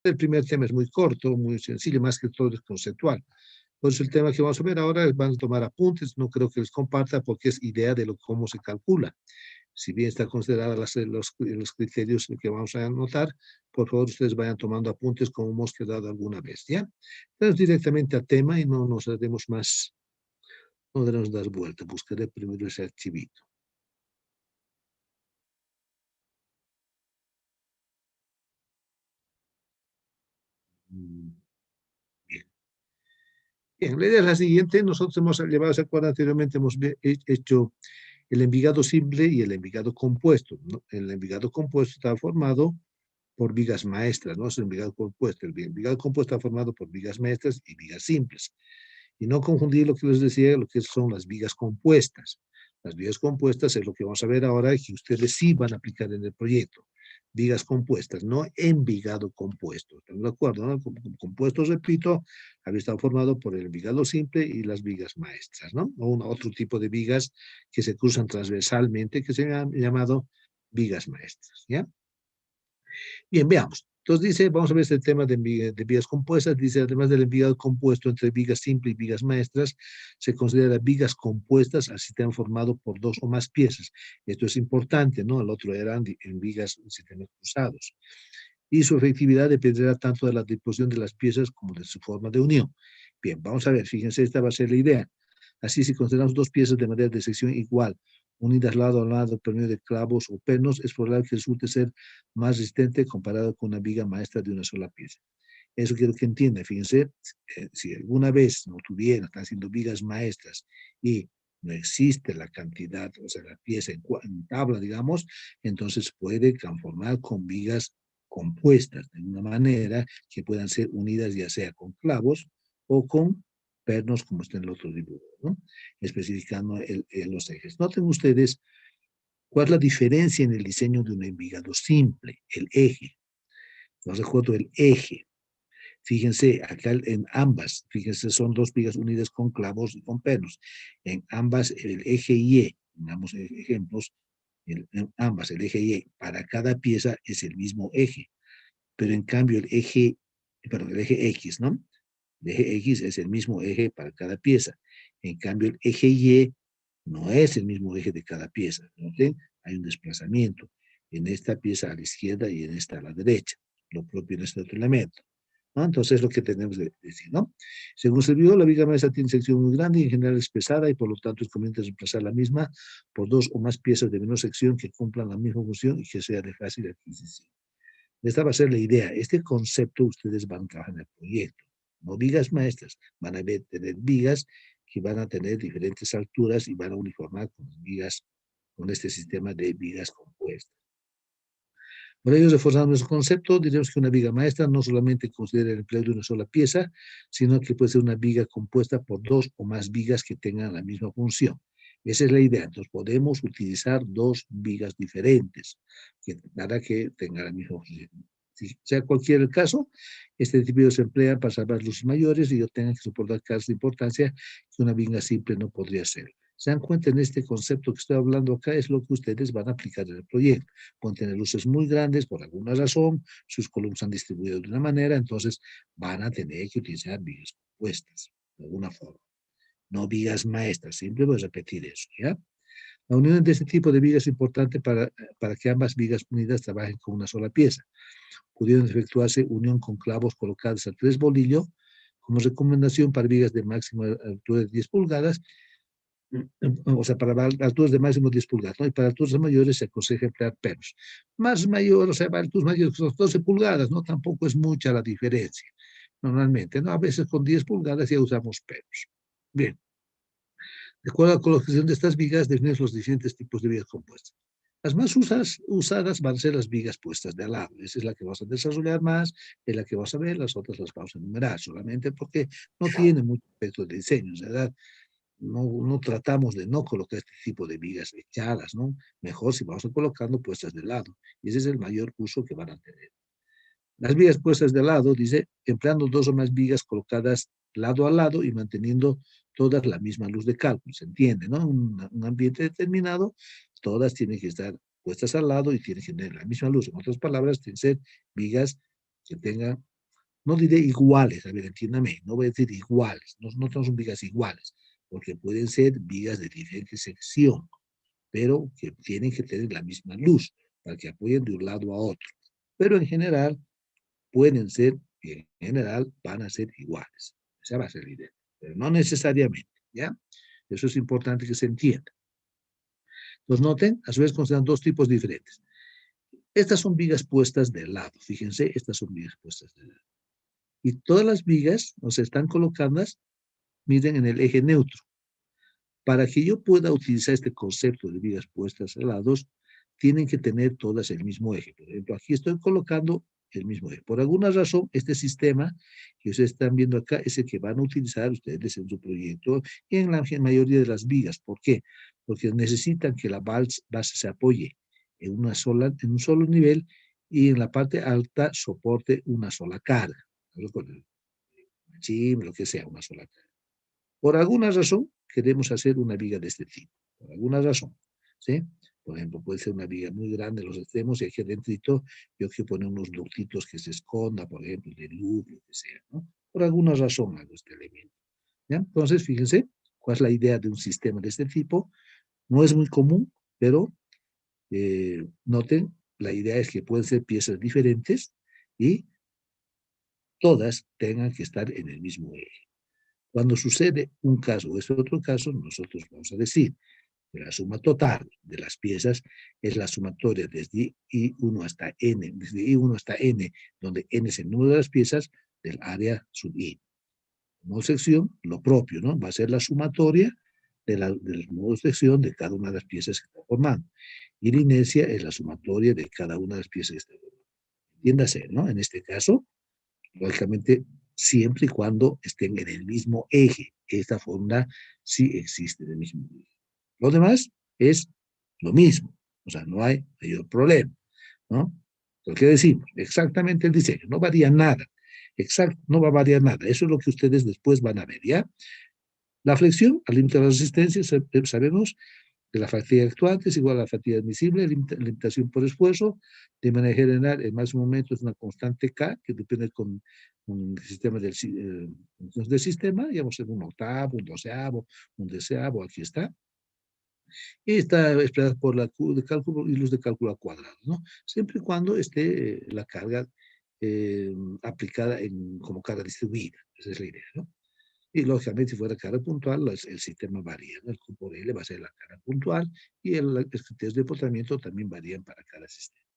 El primer tema es muy corto, muy sencillo, más que todo es conceptual. Pues el tema que vamos a ver ahora es, van a tomar apuntes, no creo que les comparta porque es idea de cómo se calcula. Si bien está considerada los criterios que vamos a anotar, por favor ustedes vayan tomando apuntes como hemos quedado alguna vez, ¿ya? Entonces directamente al tema y no nos demos más, no debemos dar vuelta, buscaré primero ese archivito. Bien. Bien, la idea es la siguiente, nosotros hemos llevado, ¿se acuerdan? Anteriormente hemos hecho el envigado simple y el envigado compuesto, ¿no? El envigado compuesto está formado por vigas maestras, ¿no? Es el envigado compuesto. El envigado compuesto está formado por vigas maestras y vigas simples. Y no confundir lo que les decía, lo que son las vigas compuestas. Las vigas compuestas es lo que vamos a ver ahora y que ustedes sí van a aplicar en el proyecto. Vigas compuestas, no envigado compuesto. ¿Están de acuerdo? ¿No? Compuesto, repito, había estado formado por el envigado simple y las vigas maestras, ¿no? O otro tipo de vigas que se cruzan transversalmente que se han llamado vigas maestras, ¿ya? Bien, veamos. Entonces dice, vamos a ver este tema de vigas compuestas, dice, además del envigado compuesto entre vigas simples y vigas maestras, se considera vigas compuestas al sistema formado por dos o más piezas. Esto es importante, ¿no? El otro eran en vigas sistemas cruzados. Y su efectividad dependerá tanto de la disposición de las piezas como de su forma de unión. Bien, vamos a ver, fíjense, esta va a ser la idea. Así, si consideramos dos piezas de madera de sección igual, unidas lado a lado por medio de clavos o pernos, es probable que resulte ser más resistente comparado con una viga maestra de una sola pieza. Eso quiero que entiendan. Fíjense, si alguna vez no tuvieran, están haciendo vigas maestras y no existe la cantidad, o sea, la pieza en tabla, digamos, entonces puede conformar con vigas compuestas de una manera que puedan ser unidas ya sea con clavos o con pernos como está en el otro dibujo, ¿no? Especificando los ejes. Noten ustedes cuál es la diferencia en el diseño de un envigado simple, el eje. No recuerdo el eje. Fíjense, acá en ambas, fíjense, son dos vigas unidas con clavos y con pernos. En ambas, el eje Y, pongamos ejemplos, en ambas, el eje Y, para cada pieza es el mismo eje, pero en cambio el eje X, ¿no? El eje X es el mismo eje para cada pieza. En cambio, el eje Y no es el mismo eje de cada pieza. ¿Noten? Hay un desplazamiento en esta pieza a la izquierda y en esta a la derecha. Lo propio en este otro elemento, ¿no? Entonces es lo que tenemos que decir, ¿no? Según se vio, la viga maestra tiene sección muy grande y en general es pesada y por lo tanto es conveniente reemplazar la misma por dos o más piezas de menor sección que cumplan la misma función y que sea de fácil adquisición. Esta va a ser la idea. Este concepto ustedes van a trabajar en el proyecto. No vigas maestras, van a tener vigas que van a tener diferentes alturas y van a uniformar con vigas, con este sistema de vigas compuestas. Por ello, reforzando nuestro concepto, diremos que una viga maestra no solamente considera el empleo de una sola pieza, sino que puede ser una viga compuesta por dos o más vigas que tengan la misma función. Esa es la idea. Entonces, podemos utilizar dos vigas diferentes para que tengan la misma función. Si sea cualquier el caso, este tipo se emplea para salvar luces mayores y tengan que soportar casos de importancia que una viga simple no podría ser. Se dan cuenta en este concepto que estoy hablando acá, es lo que ustedes van a aplicar en el proyecto. Pueden tener luces muy grandes por alguna razón, sus columnas han distribuido de una manera, entonces van a tener que utilizar vigas compuestas, de alguna forma. No vigas maestras, siempre voy a repetir eso, ¿ya? La unión de este tipo de vigas es importante para que ambas vigas unidas trabajen con una sola pieza. Pudieron efectuarse unión con clavos colocados a 3 bolillos, como recomendación para vigas de máxima altura de 10 pulgadas, o sea, para alturas de máximo 10 pulgadas, ¿no? Y para alturas mayores se aconseja emplear pernos. Más mayor, o sea, para alturas mayores, son 12 pulgadas, ¿no? Tampoco es mucha la diferencia, normalmente, ¿no? A veces con 10 pulgadas ya usamos pernos. Bien, de acuerdo a la colocación de estas vigas, definimos los diferentes tipos de vigas compuestas. Las más usadas van a ser las vigas puestas de al lado. Esa es la que vamos a desarrollar más, es la que vamos a ver, las otras las vamos a enumerar solamente porque no tiene mucho efecto de diseño, ¿verdad? No tratamos de no colocar este tipo de vigas echadas, ¿no? Mejor si vamos a colocando puestas de lado. Y ese es el mayor uso que van a tener. Las vigas puestas de lado, dice, empleando dos o más vigas colocadas lado a lado y manteniendo todas la misma luz de cálculo. ¿Se entiende, no? Un ambiente determinado, todas tienen que estar puestas al lado y tienen que tener la misma luz. En otras palabras, tienen que ser vigas que tengan no diré iguales, a ver, entiéndame, no voy a decir iguales, no son vigas iguales, porque pueden ser vigas de diferente sección, pero que tienen que tener la misma luz para que apoyen de un lado a otro. Pero en general, pueden ser, y en general van a ser iguales. Esa va a ser la idea, pero no necesariamente, ¿ya? Eso es importante que se entienda. Entonces, noten, a su vez consideran dos tipos diferentes. Estas son vigas puestas de lado, fíjense, estas son vigas puestas de lado. Y todas las vigas, o sea, están colocadas, miren, en el eje neutro. Para que yo pueda utilizar este concepto de vigas puestas a lados, tienen que tener todas el mismo eje. Por ejemplo, aquí estoy colocando el mismo eje. Por alguna razón, este sistema que ustedes están viendo acá es el que van a utilizar ustedes en su proyecto y en la mayoría de las vigas. ¿Por qué? Porque necesitan que la base se apoye en en un solo nivel y en la parte alta soporte una sola carga. Sí, lo que sea, una sola carga. Por alguna razón, queremos hacer una viga de este tipo. Por alguna razón, ¿sí? Por ejemplo, puede ser una viga muy grande en los extremos y aquí adentro yo quiero poner unos ductitos que se esconda, por ejemplo, de luz, lo que sea, ¿no? Por alguna razón hago este elemento. ¿Ya? Entonces, fíjense, cuál es la idea de un sistema de este tipo. No es muy común, pero noten, la idea es que pueden ser piezas diferentes y todas tengan que estar en el mismo eje. Cuando sucede un caso o es otro caso, nosotros vamos a decir que la suma total de las piezas es la sumatoria desde I1 hasta N, desde I1 hasta N, donde N es el número de las piezas del área sub I. Modo sección, lo propio, ¿no? Va a ser la sumatoria del modo sección de cada una de las piezas que está formando. Y la inercia es la sumatoria de cada una de las piezas que está formando. Entiéndase, ¿no? En este caso, lógicamente, siempre y cuando estén en el mismo eje. Esta fórmula sí existe en el mismo eje. Lo demás es lo mismo, o sea, no hay mayor problema, ¿no? Entonces, ¿qué decimos? Exactamente el diseño, no varía nada, exacto, no va a variar nada, eso es lo que ustedes después van a ver, ¿ya? La flexión, al límite de la resistencia, sabemos que la fatiga actuante es igual a la fatiga admisible, limitación por esfuerzo. De manera general, el máximo momento es una constante K, que depende con el sistema del sistema, digamos en un octavo, un doceavo, un deseavo, aquí está. Y está expresada por la Q de cálculo y luz de cálculo a cuadrado, ¿no? Siempre y cuando esté la carga aplicada como carga distribuida, esa es la idea, ¿no? Y lógicamente, si fuera carga puntual, el sistema varía, ¿no? El Q por L va a ser la carga puntual y los criterios de portamiento también varían para cada sistema.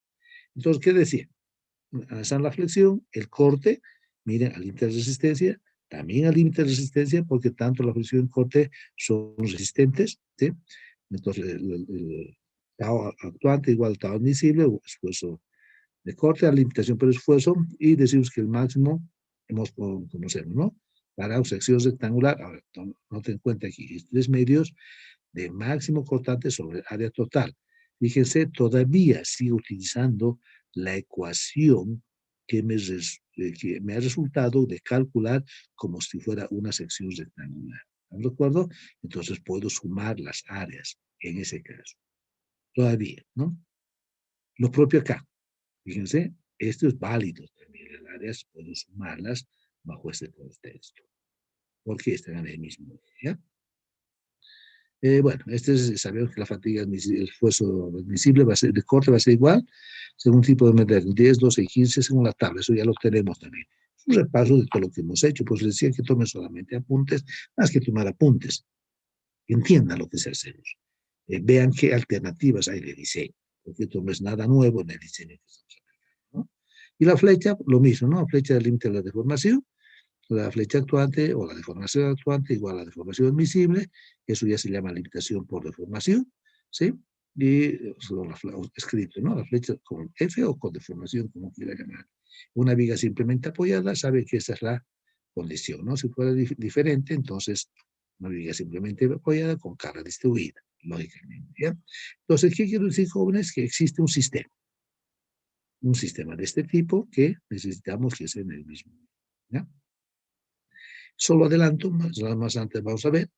Entonces, ¿qué decía? Analizar la flexión, el corte, miren, al límite de resistencia, también al límite de resistencia, porque tanto la flexión y el corte son resistentes, ¿sí? Entonces, el Tau actuante igual al Tau admisible, o esfuerzo de corte, a limitación por esfuerzo, y decimos que el máximo, conocemos, ¿no? Para sección rectangular, ahora, no te en cuenta aquí, 3 medios de máximo cortante sobre área total. Fíjense, todavía sigo utilizando la ecuación que me ha resultado de calcular como si fuera una sección rectangular. ¿De acuerdo? Entonces puedo sumar las áreas en ese caso. Todavía, ¿no? Lo propio acá. Fíjense, esto es válido también. Las áreas puedo sumarlas bajo este contexto. Porque están en el mismo. ¿Ya? Bueno, sabemos que la fatiga, el esfuerzo admisible va a ser, de corte va a ser igual, según tipo de medida, 10, 12 y 15, según la tabla, eso ya lo tenemos también. Es un repaso de todo lo que hemos hecho, pues les decía que tomen solamente apuntes, más que tomar apuntes, entiendan lo que se hace. Vean qué alternativas hay de diseño, porque esto no es nada nuevo en el diseño que estamos aplicando, ¿no? Y la flecha, lo mismo, ¿no? La flecha del límite de la deformación, la flecha actuante o la deformación actuante igual a la deformación admisible, eso ya se llama limitación por deformación, ¿sí? Y escrito, ¿no? La flecha con F o con deformación, como quiera llamar. Una viga simplemente apoyada, sabe que esa es la condición, ¿no? Si fuera diferente, entonces una viga simplemente apoyada con carga distribuida, lógicamente, ¿ya? Entonces, ¿qué quiero decir, jóvenes? Que existe un sistema de este tipo que necesitamos que sea en el mismo, ¿ya? Solo adelanto, más antes vamos a ver,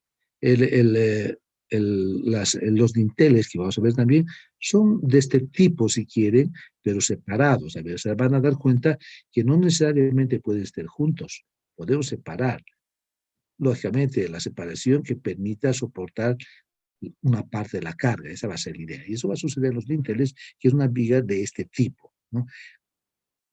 el los dinteles que vamos a ver también son de este tipo si quieren, pero separados. A ver, se van a dar cuenta que no necesariamente pueden estar juntos, podemos separar. Lógicamente, la separación que permita soportar una parte de la carga, esa va a ser la idea. Y eso va a suceder en los dinteles, que es una viga de este tipo, ¿no?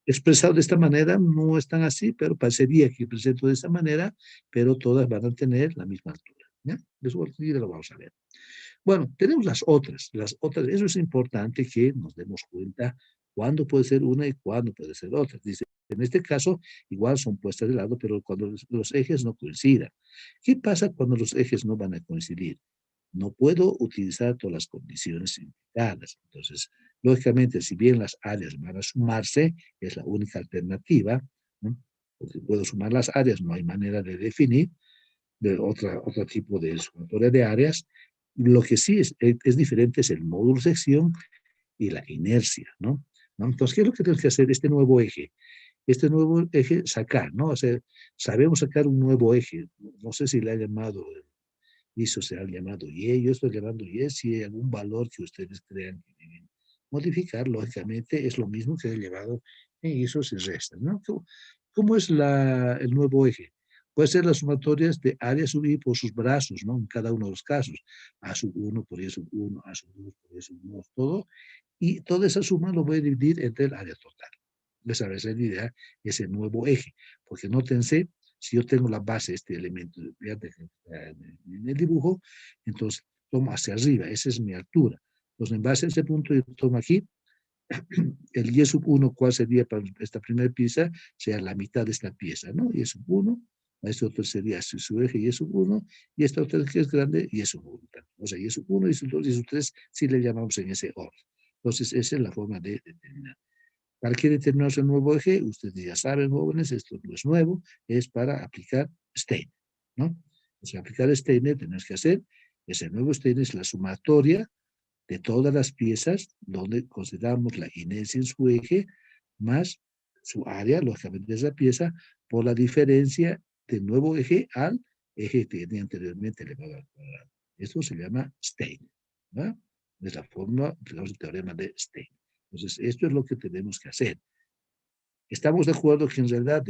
Expresado de esta manera, no es tan así, pero parecería que presento de esta manera, pero todas van a tener la misma altura, ¿ya? Eso lo vamos a ver. Bueno, tenemos las otras, eso es importante que nos demos cuenta cuándo puede ser una y cuándo puede ser otra. Dice, en este caso, igual son puestas de lado, pero cuando los ejes no coincidan. ¿Qué pasa cuando los ejes no van a coincidir? No puedo utilizar todas las condiciones indicadas. Entonces, lógicamente, si bien las áreas van a sumarse, es la única alternativa, ¿no? Porque puedo sumar las áreas, no hay manera de definir de otro tipo de sumatoria de áreas. Lo que sí es diferente es el módulo sección y la inercia, ¿no? ¿No? Entonces, ¿qué es lo que tenemos que hacer? Este nuevo eje sacar, ¿no? O sea, sabemos sacar un nuevo eje. No sé si le ha llamado ISO, se ha llamado Y, yo estoy llamando Y, si hay algún valor que ustedes crean que deben modificar, lógicamente es lo mismo que he llevado en ISO y restas, ¿no? ¿Cómo es el nuevo eje? Puede ser las sumatorias de área sub I por sus brazos, ¿no? En cada uno de los casos. A sub 1 por Y sub 1, A sub 2 por Y sub 2, todo. Y toda esa suma lo voy a dividir entre el área total. Esa es la idea, ese nuevo eje. Porque nótense, si yo tengo la base, este elemento en el dibujo, entonces tomo hacia arriba, esa es mi altura. Entonces, en base a ese punto, yo tomo aquí el Y sub 1, ¿cuál sería para esta primera pieza? Sea la mitad de esta pieza, ¿no? Y sub 1, este otro sería su eje Y sub 1, y esta otra que es grande, Y sub 1. O sea, Y sub 1, Y sub 2, Y sub 3, si le llamamos en ese orden. Entonces, esa es la forma de determinar. ¿Para qué determinamos el nuevo eje? Ustedes ya saben, jóvenes, esto no es nuevo, es para aplicar Steiner, ¿no? O sea, aplicar Steiner tenemos que hacer, ese nuevo Steiner es la sumatoria de todas las piezas donde consideramos la inercia en su eje más su área, lógicamente esa pieza, por la diferencia del nuevo eje al eje que tenía anteriormente elevado al cuadrado. Esto se llama Steiner, ¿no? Es la fórmula, aplicamos el teorema de Steiner. Entonces, esto es lo que tenemos que hacer. Estamos de acuerdo que en realidad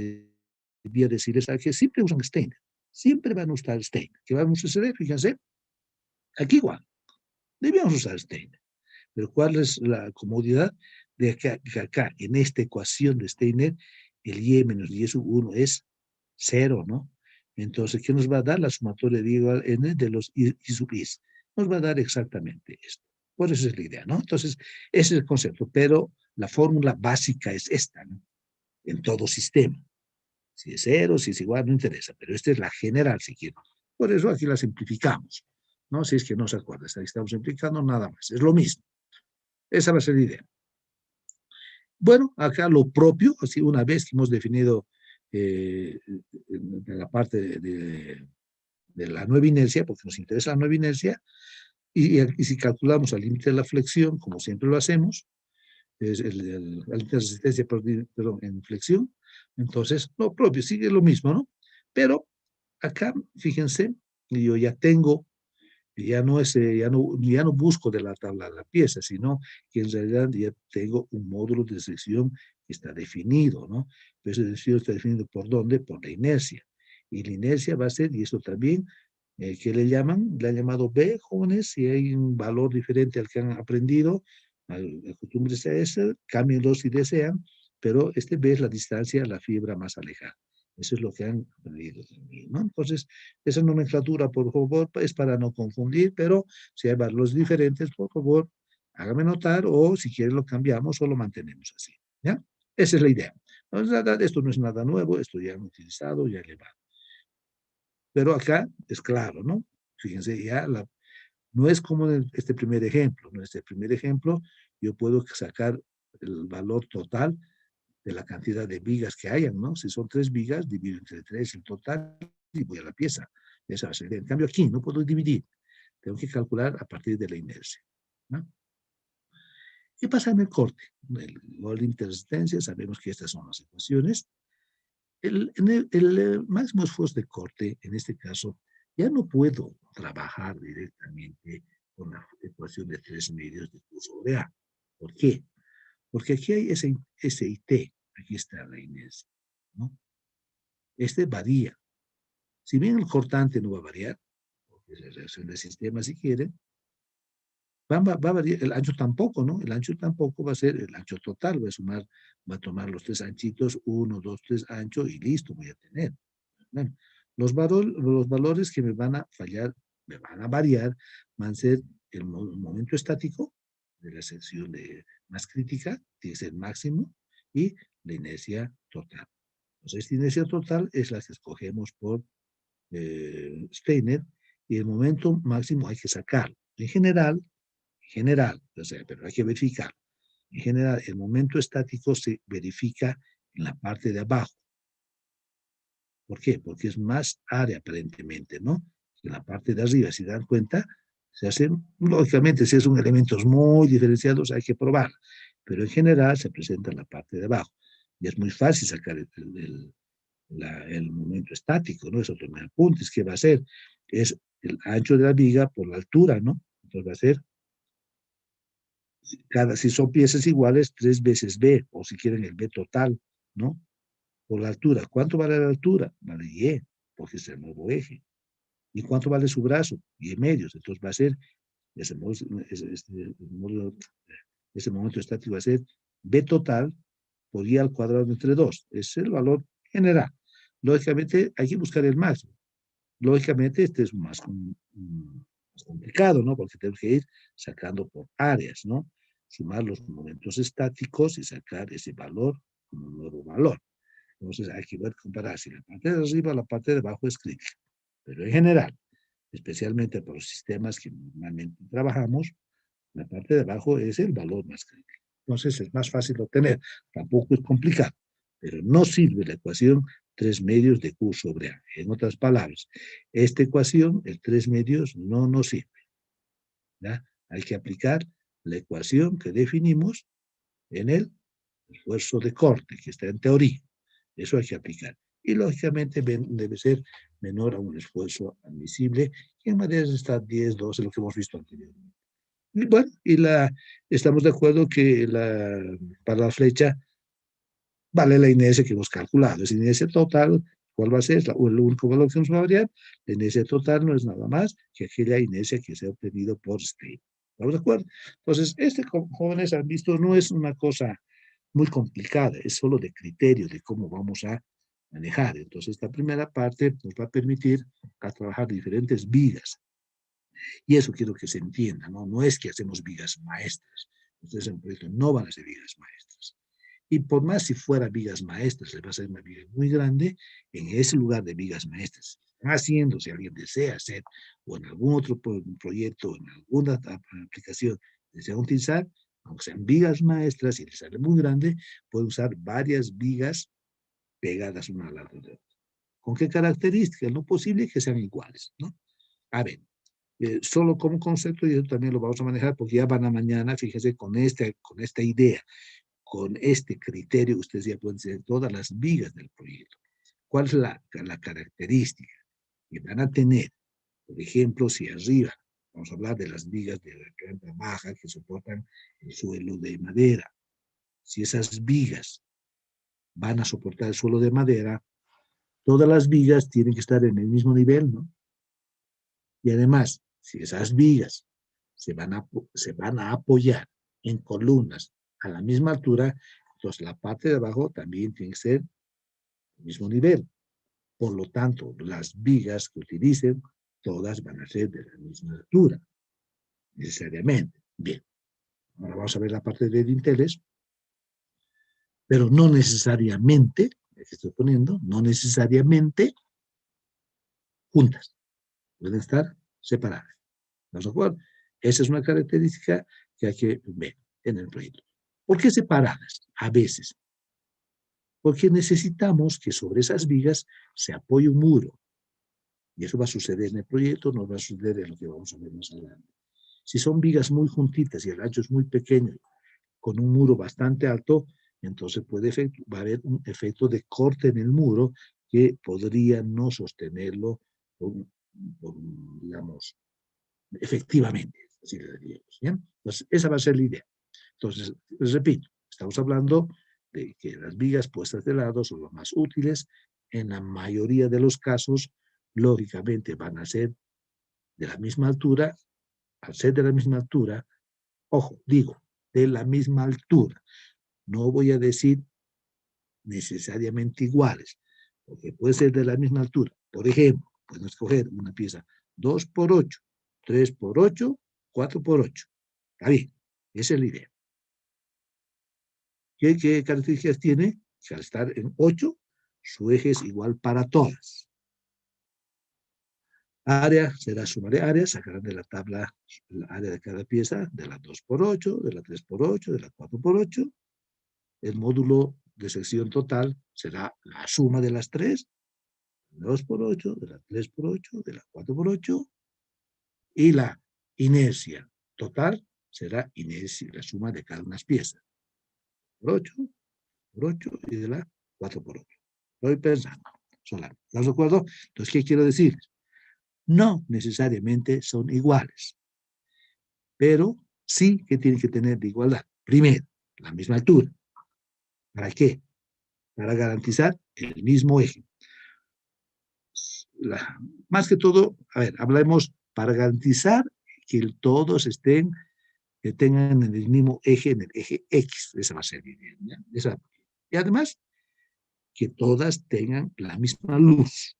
debía decirles a que siempre usan Steiner. Siempre van a usar Steiner. ¿Qué vamos a hacer? Fíjense, aquí igual. Debíamos usar Steiner. Pero ¿cuál es la comodidad de que acá, en esta ecuación de Steiner, el Y menos Y sub 1 es 0, ¿no? Entonces, ¿qué nos va a dar? La sumatoria de igual n de los I sub I. Nos va a dar exactamente esto. Por eso es la idea, ¿no? Entonces, ese es el concepto, pero la fórmula básica es esta, ¿no? En todo sistema. Si es 0, si es igual, no interesa, pero esta es la general, si quiero. Por eso aquí la simplificamos, ¿no? Si es que no se acuerda, estamos simplificando nada más, es lo mismo. Esa va a ser la idea. Bueno, acá lo propio, así una vez que hemos definido la parte de la nueva inercia, porque nos interesa la nueva inercia, y si calculamos el límite de la flexión, como siempre lo hacemos, es la resistencia perdón, en flexión, entonces lo propio, sigue lo mismo, ¿no? Pero acá, fíjense, yo ya tengo, ya no busco de la tabla la pieza, sino que en realidad ya tengo un módulo de sección que está definido, ¿no? Pero ese definido está definido ¿por dónde? Por la inercia. Y la inercia va a ser, y esto también, ¿qué le llaman? Le han llamado B, jóvenes, si hay un valor diferente al que han aprendido, acostúmbrense a ese, cámbienlo si desean, pero este B es la distancia a la fibra más alejada. Eso es lo que han aprendido también, ¿no? Entonces, esa nomenclatura, por favor, es para no confundir, pero si hay valores diferentes, por favor, hágame notar o si quieren lo cambiamos o lo mantenemos así, ¿ya? Esa es la idea. Entonces, esto no es nada nuevo, esto ya han utilizado, ya elevado. Pero acá es claro, ¿no? Fíjense, no es como en este primer ejemplo. En este primer ejemplo, yo puedo sacar el valor total de la cantidad de vigas que hayan, ¿no? Si son 3 vigas, divido entre 3 el total y voy a la pieza. Esa va a ser. En cambio aquí no puedo dividir. Tengo que calcular a partir de la inercia, ¿no? ¿Qué pasa en el corte? El límite de resistencia, sabemos que estas son las ecuaciones. El máximo esfuerzo de corte, en este caso, Ya no puedo trabajar directamente con la ecuación de 3 medios de Q sobre A. ¿Por qué? Porque aquí hay S y T. Aquí está la inercia, ¿no? Este varía. Si bien el cortante no va a variar, porque es la reacción del sistema si quieren, va a variar, el ancho tampoco, ¿no? El ancho tampoco va a ser el ancho total, voy a sumar, va a tomar los 3 anchitos, 1, 2, 3 ancho y listo, voy a tener. Bueno, los valores que me van a fallar, me van a variar, van a ser el momento estático de la sección más crítica, que es el máximo, y la inercia total. Entonces, esta inercia total es la que escogemos por Steiner, y el momento máximo hay que sacarlo. En general, o sea, pero hay que verificar. En general, el momento estático se verifica en la parte de abajo. ¿Por qué? Porque es más área aparentemente, ¿no? En la parte de arriba, si dan cuenta, se hacen, lógicamente, si son elementos muy diferenciados, hay que probar, pero en general se presenta en la parte de abajo. Y es muy fácil sacar el momento estático, ¿no? Eso toma apuntes. ¿Qué va a ser? Es el ancho de la viga por la altura, ¿no? Entonces va a ser, si son piezas iguales, 3 veces B, o si quieren el B total, ¿no? Por la altura. ¿Cuánto vale la altura? Vale Y, porque es el nuevo eje. ¿Y cuánto vale su brazo? Y medios. Entonces va a ser, ese, ese momento estático va a ser B total por Y al cuadrado entre 2. Ese es el valor general. Lógicamente hay que buscar el máximo. Lógicamente este es más complicado, ¿no? Porque tenemos que ir sacando por áreas, ¿no? Sumar los momentos estáticos y sacar ese valor como un nuevo valor. Entonces hay que ver, comparar si la parte de arriba o la parte de abajo es crítica. Pero en general, especialmente por los sistemas que normalmente trabajamos, la parte de abajo es el valor más crítico. Entonces es más fácil de obtener, tampoco es complicado, pero no sirve la ecuación 3 medios de Q sobre A. En otras palabras, esta ecuación, el 3 medios, no nos sirve. ¿Ya? Hay que aplicar la ecuación que definimos en el esfuerzo de corte, que está en teoría. Eso hay que aplicar. Y lógicamente debe ser menor a un esfuerzo admisible, que en maderas está 10, 12, lo que hemos visto anteriormente. Y bueno, estamos de acuerdo que para la flecha vale la inercia que hemos calculado. Es inercia total, ¿cuál va a ser? El único valor que nos va a variar. La inercia total no es nada más que aquella inercia que se ha obtenido por Stein. ¿Estamos de acuerdo? Entonces, jóvenes han visto, no es una cosa muy complicada, es solo de criterio de cómo vamos a manejar. Entonces, esta primera parte nos va a permitir a trabajar diferentes vigas. Y eso quiero que se entienda, ¿no? No es que hacemos vigas maestras. Ustedes en el proyecto no van a hacer vigas maestras. Y por más si fuera vigas maestras, le va a ser una viga muy grande, en ese lugar de vigas maestras, están haciendo, si alguien desea hacer, o en algún otro proyecto, en alguna aplicación, desea utilizar, aunque sean vigas maestras y les sale muy grande, puede usar varias vigas pegadas una al lado de otra. ¿Con qué características? No posible que sean iguales, ¿no? A ver, solo como concepto, y eso también lo vamos a manejar, porque ya van a mañana, fíjese, con esta idea, con este criterio, ustedes ya pueden hacer todas las vigas del proyecto. ¿Cuál es la característica que van a tener? Por ejemplo, si arriba, vamos a hablar de las vigas de la planta baja que soportan el suelo de madera. Si esas vigas van a soportar el suelo de madera, todas las vigas tienen que estar en el mismo nivel, ¿no? Y además, si esas vigas se van a apoyar en columnas a la misma altura, entonces la parte de abajo también tiene que ser al mismo nivel. Por lo tanto, las vigas que utilicen, todas van a ser de la misma altura, necesariamente. Bien, ahora vamos a ver la parte de dinteles, pero no necesariamente, que estoy poniendo, no necesariamente juntas, pueden estar separadas. ¿Estamos de acuerdo? Esa es una característica que hay que ver en el proyecto. ¿Por qué separadas? A veces. Porque necesitamos que sobre esas vigas se apoye un muro. Y eso va a suceder en el proyecto, no va a suceder en lo que vamos a ver más adelante. Si son vigas muy juntitas y el ancho es muy pequeño, con un muro bastante alto, entonces va a haber un efecto de corte en el muro que podría no sostenerlo digamos, efectivamente. Así le diríamos, ¿bien? Entonces, esa va a ser la idea. Entonces, les repito, estamos hablando de que las vigas puestas de lado son las más útiles. En la mayoría de los casos, lógicamente, van a ser de la misma altura. Al ser de la misma altura, ojo, digo, de la misma altura. No voy a decir necesariamente iguales, porque puede ser de la misma altura. Por ejemplo, pueden escoger una pieza 2 por 8, 3 por 8, 4 por 8. Está bien, esa es la idea. ¿Qué características tiene? Que al estar en 8, su eje es igual para todas. Área será suma de áreas, sacarán de la tabla el área de cada pieza, de la 2 por 8, de la 3 por 8, de la 4 por 8. El módulo de sección total será la suma de las 3, de la 2 por 8, de la 3 por 8, de la 4 por 8, y la inercia total será inercia, la suma de cada una de las piezas. Por 8, por 8 y de la 4 por 8. Estoy pensando. Solamente. ¿Los recuerdo? Entonces, ¿qué quiero decir? No necesariamente son iguales, pero sí que tienen que tener de igualdad. Primero, la misma altura. ¿Para qué? Para garantizar el mismo eje. Más que todo, a ver, hablemos para garantizar que todos estén, que tengan en el mismo eje, en el eje X. Esa va a ser bien, ¿ya? Y además, que todas tengan la misma luz.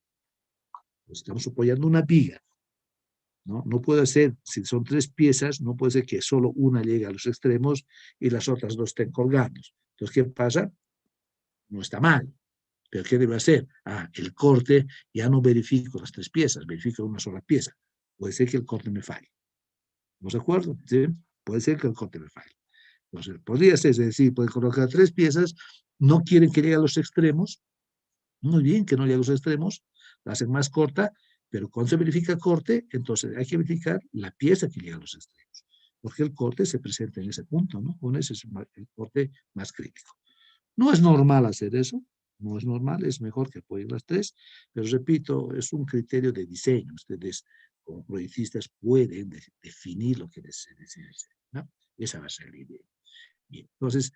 Estamos apoyando una viga, ¿no? No puede ser, si son 3 piezas, no puede ser que solo una llegue a los extremos y las otras 2 estén colgando. Entonces, ¿qué pasa? No está mal. ¿Pero qué debe hacer? El corte, ya no verifico las 3 piezas, verifico una sola pieza. Puede ser que el corte me falle. ¿No se acuerdan? ¿Sí? Puede ser que el corte me falle. Entonces, podría ser, es decir, pueden colocar 3 piezas, no quieren que llegue a los extremos, muy bien que no llegue a los extremos, la hacen más corta, pero cuando se verifica corte, entonces hay que verificar la pieza que llega a los extremos, porque el corte se presenta en ese punto, ¿no? Con ese es el corte más crítico. No es normal hacer eso, no es normal, es mejor que apoyen las 3, pero repito, es un criterio de diseño. Ustedes, como proyectistas, pueden definir lo que deseen hacer, ¿no? Esa va a ser la idea. Bien, entonces,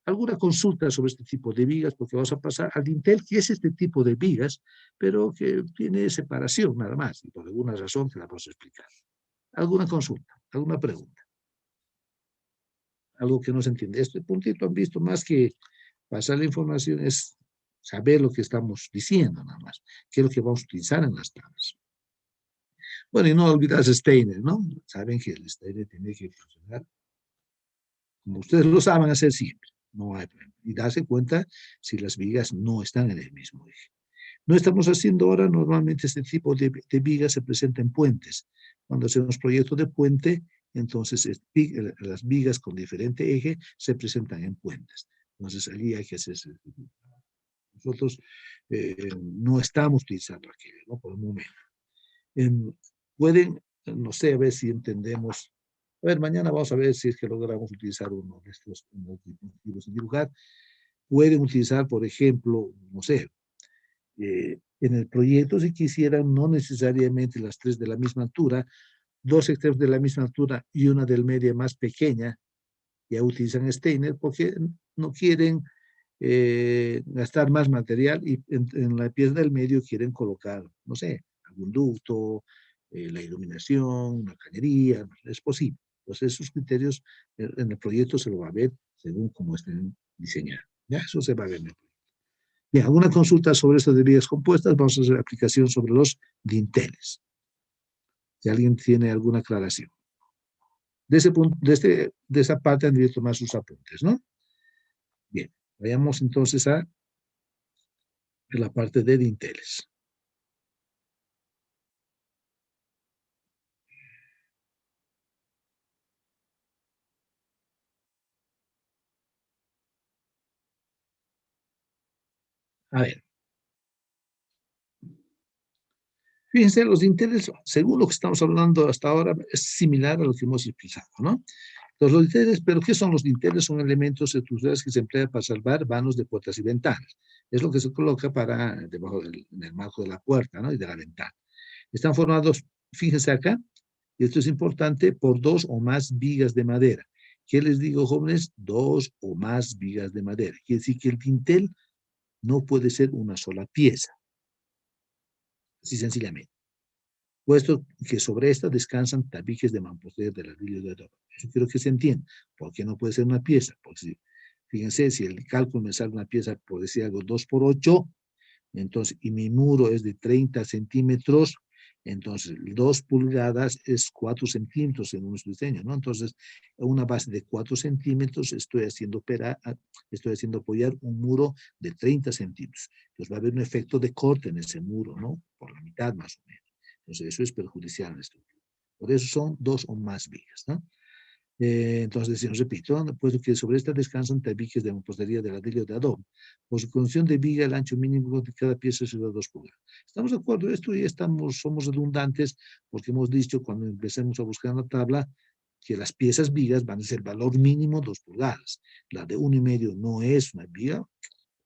alguna consulta sobre este tipo de vigas, porque vamos a pasar al dintel, que es este tipo de vigas, pero que tiene separación nada más, y por alguna razón te la vamos a explicar. ¿Alguna consulta? ¿Alguna pregunta? Algo que no se entiende. Este puntito han visto más que pasar la información, es saber lo que estamos diciendo nada más, qué es lo que vamos a utilizar en las tablas. Bueno, y no olvidarse Steiner, ¿no? Saben que el Steiner tiene que funcionar como ustedes lo saben hacer siempre. No hay problema. Y darse cuenta si las vigas no están en el mismo eje. No estamos haciendo ahora, normalmente este tipo de vigas se presenta en puentes. Cuando hacemos proyectos de puente, entonces las vigas con diferente eje se presentan en puentes. Entonces allí hay que hacer. Nosotros no estamos utilizando aquello, ¿no? Por el momento. Pueden, no sé, a ver si entendemos. A ver, mañana vamos a ver si es que logramos utilizar uno de estos dispositivos en dibujar. Pueden utilizar, por ejemplo, no sé, en el proyecto, si quisieran, no necesariamente las 3 de la misma altura, 2 extremos de la misma altura y una del medio más pequeña, ya utilizan Steiner porque no quieren gastar más material y en la pieza del medio quieren colocar, no sé, algún ducto, la iluminación, una cañería, es posible. Entonces esos criterios en el proyecto se lo va a ver según cómo estén diseñados. Ya, eso se va a ver en el proyecto. Bien, alguna consulta sobre estas de vigas compuestas, vamos a hacer aplicación sobre los dinteles. Si alguien tiene alguna aclaración. De ese punto, de esa parte han debido tomar sus apuntes, ¿no? Bien, vayamos entonces a la parte de dinteles. A ver, fíjense, los dinteles, según lo que estamos hablando hasta ahora, es similar a lo que hemos explicado, ¿no? Entonces, los dinteles, ¿pero qué son los dinteles? Son elementos estructurales que se emplean para salvar vanos de puertas y ventanas. Es lo que se coloca para debajo en el marco de la puerta, ¿no? Y de la ventana. Están formados, fíjense acá, y esto es importante, por dos o más vigas de madera. ¿Qué les digo, jóvenes? Dos o más vigas de madera. Quiere decir que el dintel no puede ser una sola pieza, así sencillamente. Puesto que sobre esta descansan tabiques de mampostería de ladrillo de adobe. Eso quiero que se entienda. ¿Por qué no puede ser una pieza? Porque fíjense, si el cálculo me sale una pieza, por decir algo, 2 por 8, entonces, y mi muro es de 30 centímetros, entonces 2 pulgadas es 4 centímetros en nuestro diseño, ¿no? Entonces, a una base de 4 centímetros estoy haciendo apoyar un muro de 30 centímetros. Entonces va a haber un efecto de corte en ese muro, ¿no? Por la mitad más o menos. Entonces, eso es perjudicial en la estructura. Por eso son dos o más vigas, ¿no? Entonces, si repito, puesto que sobre esta descansan tabiques de mampostería de ladrillo de adobe. Por su condición de viga, el ancho mínimo de cada pieza es de 2 pulgadas. ¿Estamos de acuerdo? Esto ya somos redundantes, porque hemos dicho cuando empecemos a buscar en la tabla que las piezas vigas van a ser valor mínimo 2 pulgadas. La de 1,5 no es una viga,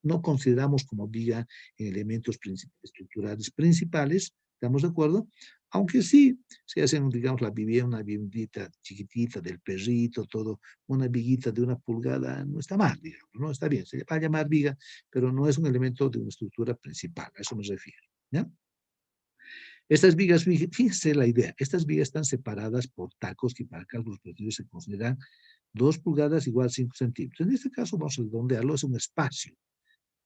no consideramos como viga en elementos estructurales principales, ¿estamos de acuerdo? Aunque sí, se hacen, digamos, una viviendita chiquitita del perrito, todo, una viguita de 1 pulgada, no está mal, digamos, no está bien, se le va a llamar viga, pero no es un elemento de una estructura principal, a eso me refiero, ¿ya? Estas vigas, fíjense la idea, estas vigas están separadas por tacos que para cálculos positivos se consideran 2 pulgadas igual 5 centímetros. En este caso vamos a redondearlo, es un espacio.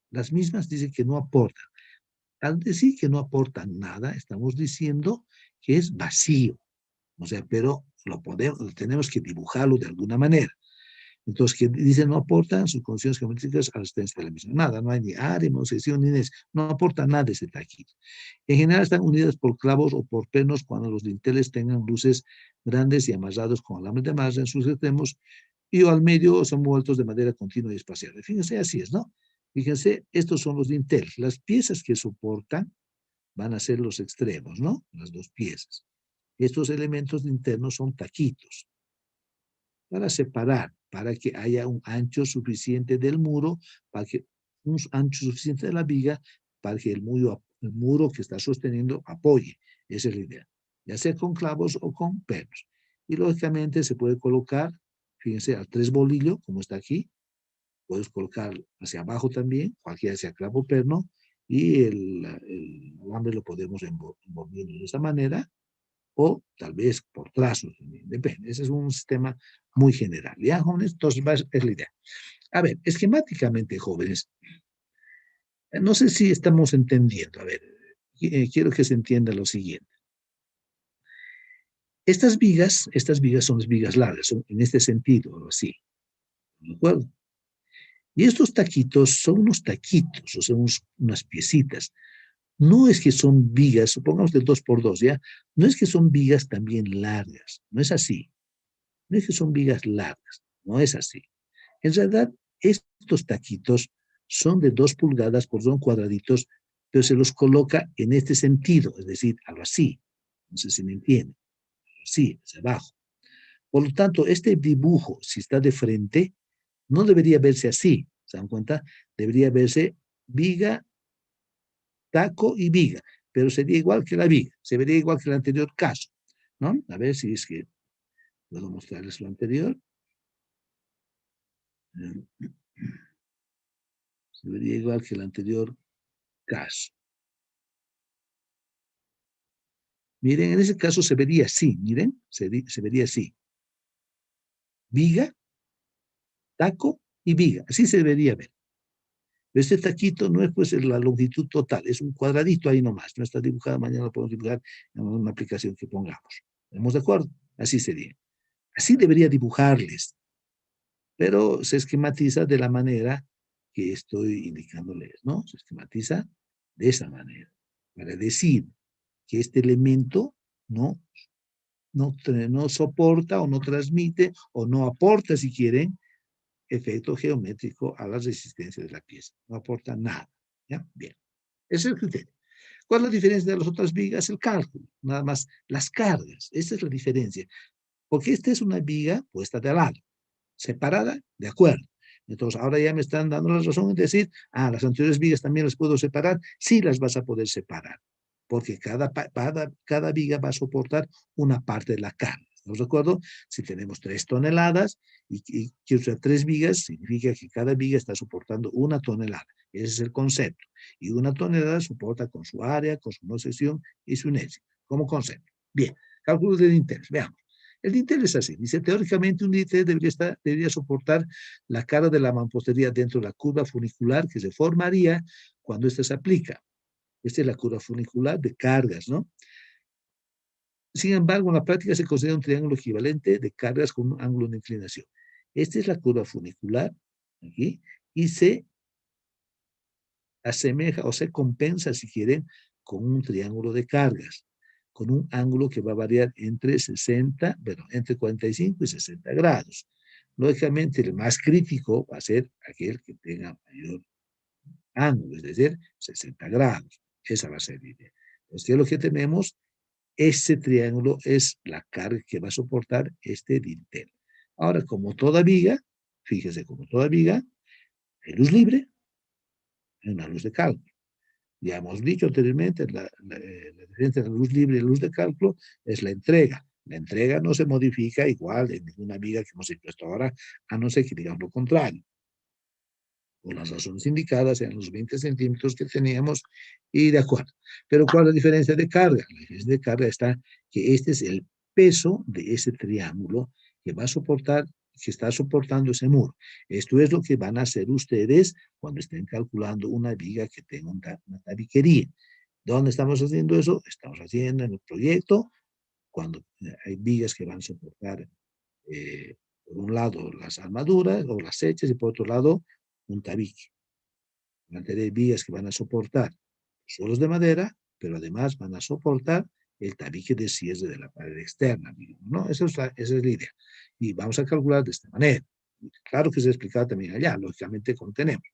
Las mismas dicen que no aportan. Al decir que no aportan nada, estamos diciendo que es vacío. O sea, pero tenemos que dibujarlo de alguna manera. Entonces, que dicen no aportan sus condiciones geométricas a la existencia de la misma. Nada, no hay ni área, no sección, ni nada. No aporta nada ese taquito. En general están unidas por clavos o por pernos cuando los dinteles tengan luces grandes y amarrados con alambres de amarre en sus extremos y o al medio son vueltos de manera continua y espacial. Fíjense, así es, ¿no? Fíjense, estos son los dinteles. Las piezas que soportan van a ser los extremos, ¿no? Las dos piezas. Estos elementos internos son taquitos para separar, para que haya un ancho suficiente del muro, para que un ancho suficiente de la viga, para que el muro que está sosteniendo apoye. Esa es la idea. Ya sea con clavos o con pernos. Y lógicamente se puede colocar, fíjense, al 3 bolillo, como está aquí. Puedes colocar hacia abajo también, cualquiera sea clavo o perno, y el alambre lo podemos envolver de esa manera, o tal vez por trazos, depende. Ese es un sistema muy general. ¿Ya, jóvenes? Entonces, es la idea. A ver, esquemáticamente, jóvenes, no sé si estamos entendiendo. A ver, quiero que se entienda lo siguiente. Estas vigas son las vigas largas, son en este sentido, así. ¿De acuerdo? Y estos taquitos son unos taquitos, o sea, unas piecitas. No es que son vigas, supongamos de 2 por 2, ¿ya? No es que son vigas también largas, no es así. No es que son vigas largas, no es así. En realidad, estos taquitos son de 2 pulgadas, por son cuadraditos, pero se los coloca en este sentido, es decir, algo así. No sé si me entienden. Así, hacia abajo. Por lo tanto, este dibujo, si está de frente, no debería verse así. ¿Se dan cuenta? Debería verse viga, taco y viga, pero sería igual que la viga, se vería igual que el anterior caso, ¿no? A ver si es que puedo mostrarles lo anterior. Se vería igual que el anterior caso. Miren, en ese caso se vería así, miren, se vería así. Viga, taco y viga, así se debería ver. Este taquito no es pues la longitud total, es un cuadradito ahí nomás, no está dibujado, mañana lo podemos dibujar en una aplicación que pongamos. ¿Estamos de acuerdo? Así sería. Así debería dibujarles, pero se esquematiza de la manera que estoy indicándoles, ¿no? Se esquematiza de esa manera, para decir que este elemento no soporta o no transmite o no aporta, si quieren, efecto geométrico a la resistencia de la pieza. No aporta nada. ¿Ya? Bien. Ese es el criterio. ¿Cuál es la diferencia de las otras vigas? El cálculo. Nada más las cargas. Esa es la diferencia. Porque esta es una viga puesta de al lado. Separada, de acuerdo. Entonces, ahora ya me están dando la razón en decir, las anteriores vigas también las puedo separar. Sí las vas a poder separar. porque cada viga va a soportar una parte de la carga. ¿No recuerdo? Si tenemos 3 toneladas y quiero usar 3 vigas, significa que cada viga está soportando 1 tonelada. Ese es el concepto. Y 1 tonelada soporta con su área, con su sección y su inercia, como concepto. Bien, cálculo de dinteles. Veamos. El dintel es así. Dice, teóricamente un dintel debería soportar la carga de la mampostería dentro de la curva funicular que se formaría cuando ésta se aplica. Esta es la curva funicular de cargas, ¿no? Sin embargo, en la práctica se considera un triángulo equivalente de cargas con un ángulo de inclinación. Esta es la curva funicular, aquí, y se asemeja o se compensa, si quieren, con un triángulo de cargas, con un ángulo que va a variar entre 60, bueno, entre 45 y 60 grados. Lógicamente, el más crítico va a ser aquel que tenga mayor ángulo, es decir, 60 grados. Esa va a ser la idea. Entonces, ¿qué es lo que tenemos? Este triángulo es la carga que va a soportar este dintel. Ahora, como toda viga, fíjese, como toda viga, hay luz libre, hay una luz de cálculo. Ya hemos dicho anteriormente, la diferencia entre la luz libre y la luz de cálculo es la entrega. La entrega no se modifica igual en ninguna viga que hemos expuesto ahora, a no ser que digamos lo contrario. Por las razones indicadas en los 20 centímetros que teníamos, y de acuerdo. Pero ¿cuál es la diferencia de carga? La diferencia de carga está que este es el peso de ese triángulo que va a soportar, que está soportando ese muro. Esto es lo que van a hacer ustedes cuando estén calculando una viga que tenga una tabiquería. ¿Dónde estamos haciendo eso? Estamos haciendo en el proyecto, cuando hay vigas que van a soportar, por un lado, las armaduras o las hechas y por otro lado, un tabique. Van a tener vigas que van a soportar suelos de madera, pero además van a soportar el tabique de cierre de la pared externa, ¿no? Esa es la idea. Y vamos a calcular de esta manera. Claro que se ha explicado también allá, lógicamente contenemos.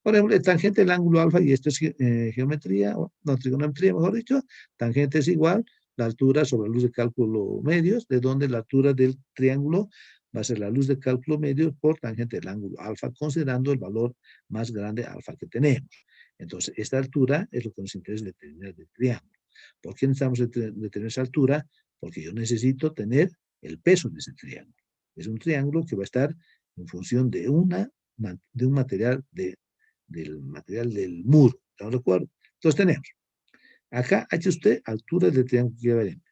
Por ejemplo, tangente del ángulo alfa, y esto es geometría, no, trigonometría, mejor dicho, tangente es igual, la altura sobre la luz de cálculo medios, de donde la altura del triángulo va a ser la luz de cálculo medio por tangente del ángulo alfa, considerando el valor más grande alfa que tenemos. Entonces, esta altura es lo que nos interesa determinar del triángulo. ¿Por qué necesitamos determinar esa altura? Porque yo necesito tener el peso de ese triángulo. Es un triángulo que va a estar en función de un material del material del muro. ¿Estamos de acuerdo? Entonces tenemos, acá ha hecho usted altura del triángulo equivalente.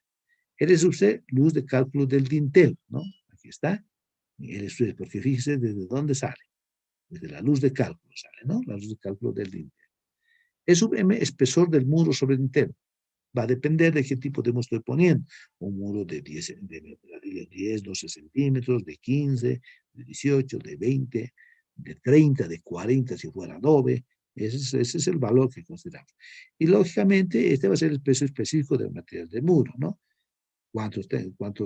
Él es usted luz de cálculo del dintel, ¿no? Aquí está. Y él es usted, porque fíjese desde dónde sale. Desde la luz de cálculo sale, ¿no? La luz de cálculo del dintel. Es sub M, espesor del muro sobre el dintel. Va a depender de qué tipo de muro estoy poniendo. Un muro de 10, 12 centímetros, de 15, de 18, de 20, de 30, de 40 si fuera adobe. Ese es el valor que consideramos. Y lógicamente este va a ser el peso específico del material de muro, ¿no? ¿Cuántos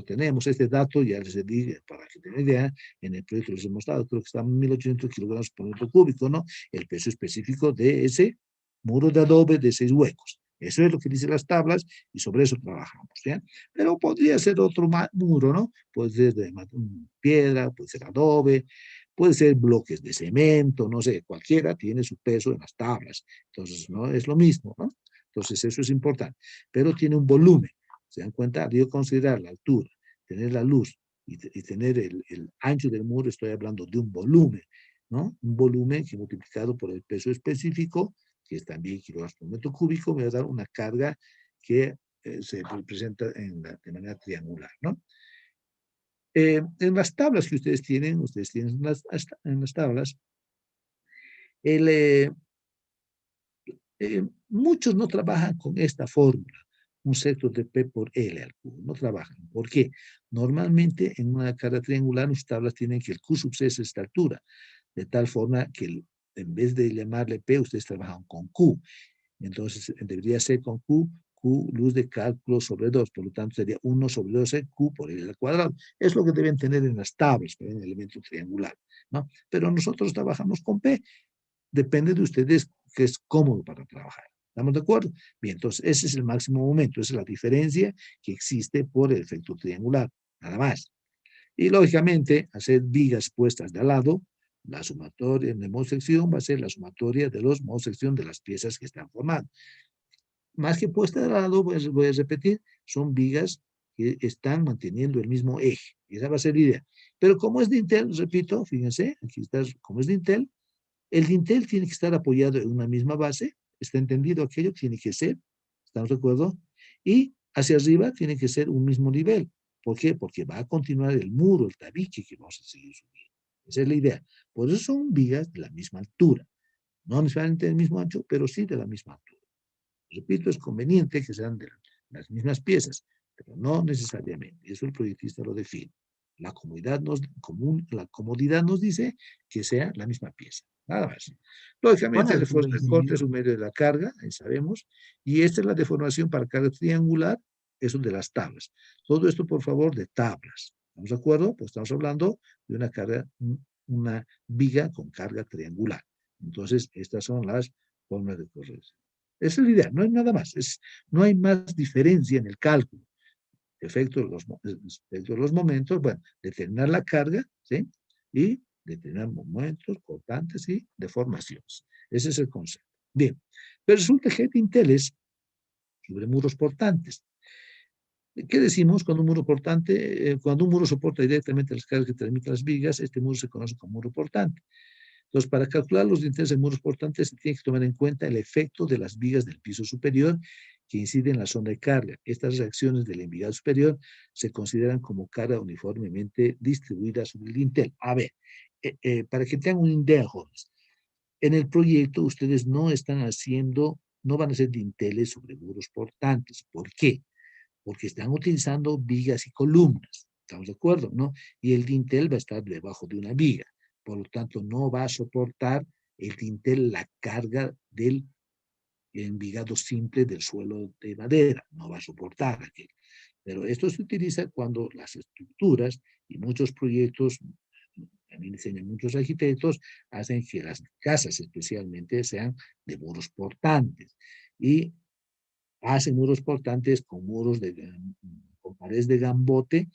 tenemos? Este dato ya les dije, para que tengan idea, en el proyecto les hemos dado, creo que están 1.800 kilogramos por metro cúbico, ¿no? El peso específico de ese muro de adobe de 6 huecos. Eso es lo que dicen las tablas y sobre eso trabajamos, ¿ya? Pero podría ser otro muro, ¿no? Puede ser de piedra, puede ser adobe, puede ser bloques de cemento, no sé, cualquiera tiene su peso en las tablas. Entonces, no es lo mismo, ¿no? Entonces, eso es importante. Pero tiene un volumen. ¿Se dan cuenta? Al yo considerar la altura, tener la luz y tener el ancho del muro, estoy hablando de un volumen, ¿no? Un volumen que multiplicado por el peso específico, que es también kilogramos por metro cúbico, me va a dar una carga que se representa de manera triangular, ¿no? En las tablas que ustedes tienen en las tablas, el, muchos no trabajan con esta fórmula, un sector de P por L al cubo, no trabajan. ¿Por qué? Normalmente en una carga triangular las tablas tienen que el Q sub C es esta altura, de tal forma que en vez de llamarle P, ustedes trabajan con Q. Entonces debería ser con Q luz de cálculo sobre 2, por lo tanto sería 1 sobre 12 Q por L al cuadrado. Es lo que deben tener en las tablas, en el elemento triangular, ¿no? Pero nosotros trabajamos con P, depende de ustedes que es cómodo para trabajar. ¿Estamos de acuerdo? Bien, entonces ese es el máximo momento, esa es la diferencia que existe por el efecto triangular, nada más. Y lógicamente, hacer vigas puestas de al lado, la sumatoria en la sección va a ser la sumatoria de los sección de las piezas que están formando. Más que puesta de lado, voy a repetir, son vigas que están manteniendo el mismo eje. Esa va a ser la idea. Pero como es dintel, repito, fíjense, aquí está, como es dintel, el dintel tiene que estar apoyado en una misma base. ¿Está entendido aquello? Tiene que ser, ¿estamos de acuerdo? Y hacia arriba tiene que ser un mismo nivel. ¿Por qué? Porque va a continuar el muro, el tabique que vamos a seguir subiendo. Esa es la idea. Por eso son vigas de la misma altura. No necesariamente del mismo ancho, pero sí de la misma altura. Repito, es conveniente que sean de las mismas piezas, pero no necesariamente. Eso el proyectista lo define. La comodidad nos dice que sea la misma pieza, nada más. ¿Cuál Lógicamente, es el el esfuerzo punto de de corte es equilibrio? un medio de la carga, ahí sabemos, y esta es la deformación para carga triangular, eso de las tablas. Todo esto, por favor, de tablas. ¿Estamos de acuerdo? Pues estamos hablando de una carga, una viga con carga triangular. Entonces, estas son las formas de corrección. Esa es la idea, no hay nada más. No hay más diferencia en el cálculo. Efecto de los momentos, bueno, determinar la carga, ¿sí? Y determinar momentos cortantes y deformaciones. Ese es el concepto. Bien, pero resulta que hay dinteles sobre muros portantes. ¿Qué decimos cuando un muro portante, cuando un muro soporta directamente las cargas que transmiten las vigas, este muro se conoce como muro portante? Entonces, para calcular los dinteles de muros portantes, se tiene que tomar en cuenta el efecto de las vigas del piso superior que inciden en la zona de carga. Estas reacciones del envigado superior se consideran como carga uniformemente distribuida sobre el dintel. A ver, para que tengan una idea, jóvenes, en el proyecto ustedes no están haciendo, no van a hacer dinteles sobre muros portantes. ¿Por qué? Porque están utilizando vigas y columnas. ¿Estamos de acuerdo? ¿No? Y el dintel va a estar debajo de una viga. Por lo tanto, no va a soportar el dintel la carga del envigado simple del suelo de madera. No va a soportar aquello. Pero esto se utiliza cuando las estructuras y muchos proyectos, también diseñan muchos arquitectos, hacen que las casas especialmente sean de muros portantes. Y hacen muros portantes con con paredes de gambote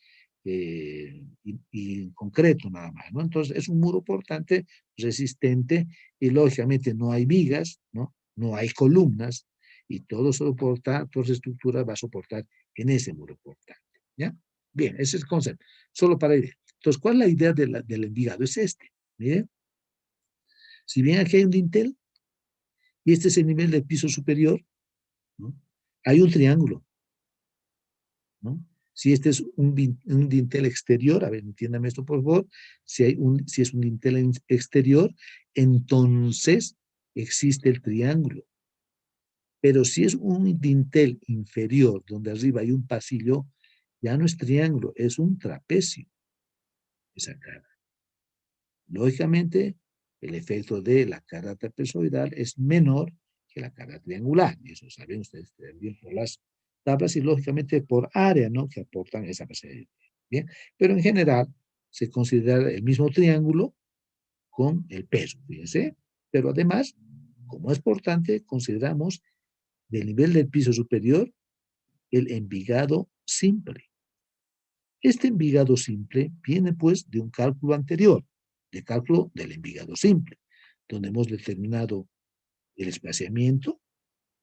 y concreto nada más, ¿no? Entonces es un muro portante resistente y lógicamente no hay vigas, ¿no? No hay columnas y todo soporta, toda esa estructura va a soportar en ese muro portante, ¿ya? Bien, ese es el concepto, solo para idea. Entonces, ¿cuál es la idea del envigado? Es este, miren, si bien aquí hay un dintel y este es el nivel del piso superior, ¿no? Hay un triángulo, ¿no? Si este es un dintel exterior, a ver, entiéndame esto por favor, si es un dintel exterior, entonces existe el triángulo. Pero si es un dintel inferior, donde arriba hay un pasillo, ya no es triángulo, es un trapecio, esa cara. Lógicamente, el efecto de la cara trapezoidal es menor que la cara triangular, y eso saben ustedes bien por las tablas y lógicamente por área, ¿no? Que aportan esa base. Bien, pero en general se considera el mismo triángulo con el peso, fíjense, pero además, como es portante, consideramos del nivel del piso superior el envigado simple. Este envigado simple viene pues de un cálculo anterior, de cálculo del envigado simple, donde hemos determinado el espaciamiento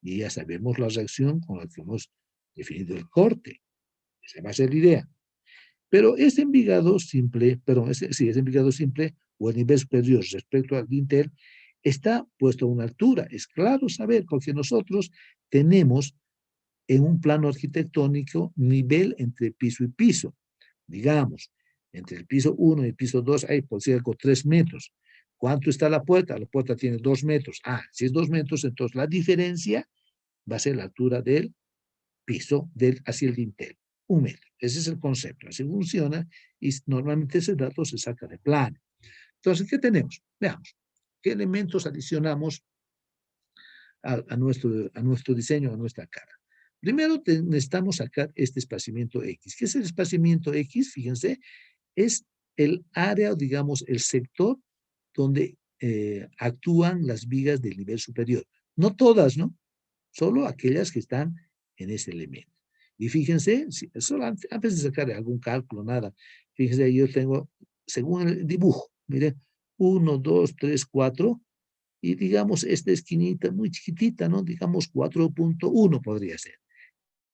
y ya sabemos la reacción con la que hemos definido el corte. Esa va a ser la idea. Pero este envigado simple, perdón, ese envigado simple o el nivel superior respecto al dintel está puesto a una altura. Es claro saber, porque nosotros tenemos en un plano arquitectónico nivel entre piso y piso. Digamos, entre el piso 1 y el piso 2 hay por cierto 3 metros. ¿Cuánto está la puerta? La puerta tiene 2 metros. Ah, si es 2 metros, entonces la diferencia va a ser la altura del piso hacia el dintel. 1 metro. Ese es el concepto. Así funciona y normalmente ese dato se saca de plano. Entonces, ¿qué tenemos? Veamos. ¿Qué elementos adicionamos a nuestro diseño, a nuestra cara? Primero necesitamos sacar este espaciamiento X. ¿Qué es el espaciamiento X? Fíjense, es el área, o digamos, el sector donde actúan las vigas del nivel superior. No todas, ¿no? Solo aquellas que están en ese elemento. Y fíjense, solo antes de sacar algún cálculo, nada, fíjense, yo tengo, según el dibujo, miren, 1, 2, 3, 4, Y digamos, esta esquinita muy chiquitita, ¿no? Digamos 4.1 podría ser.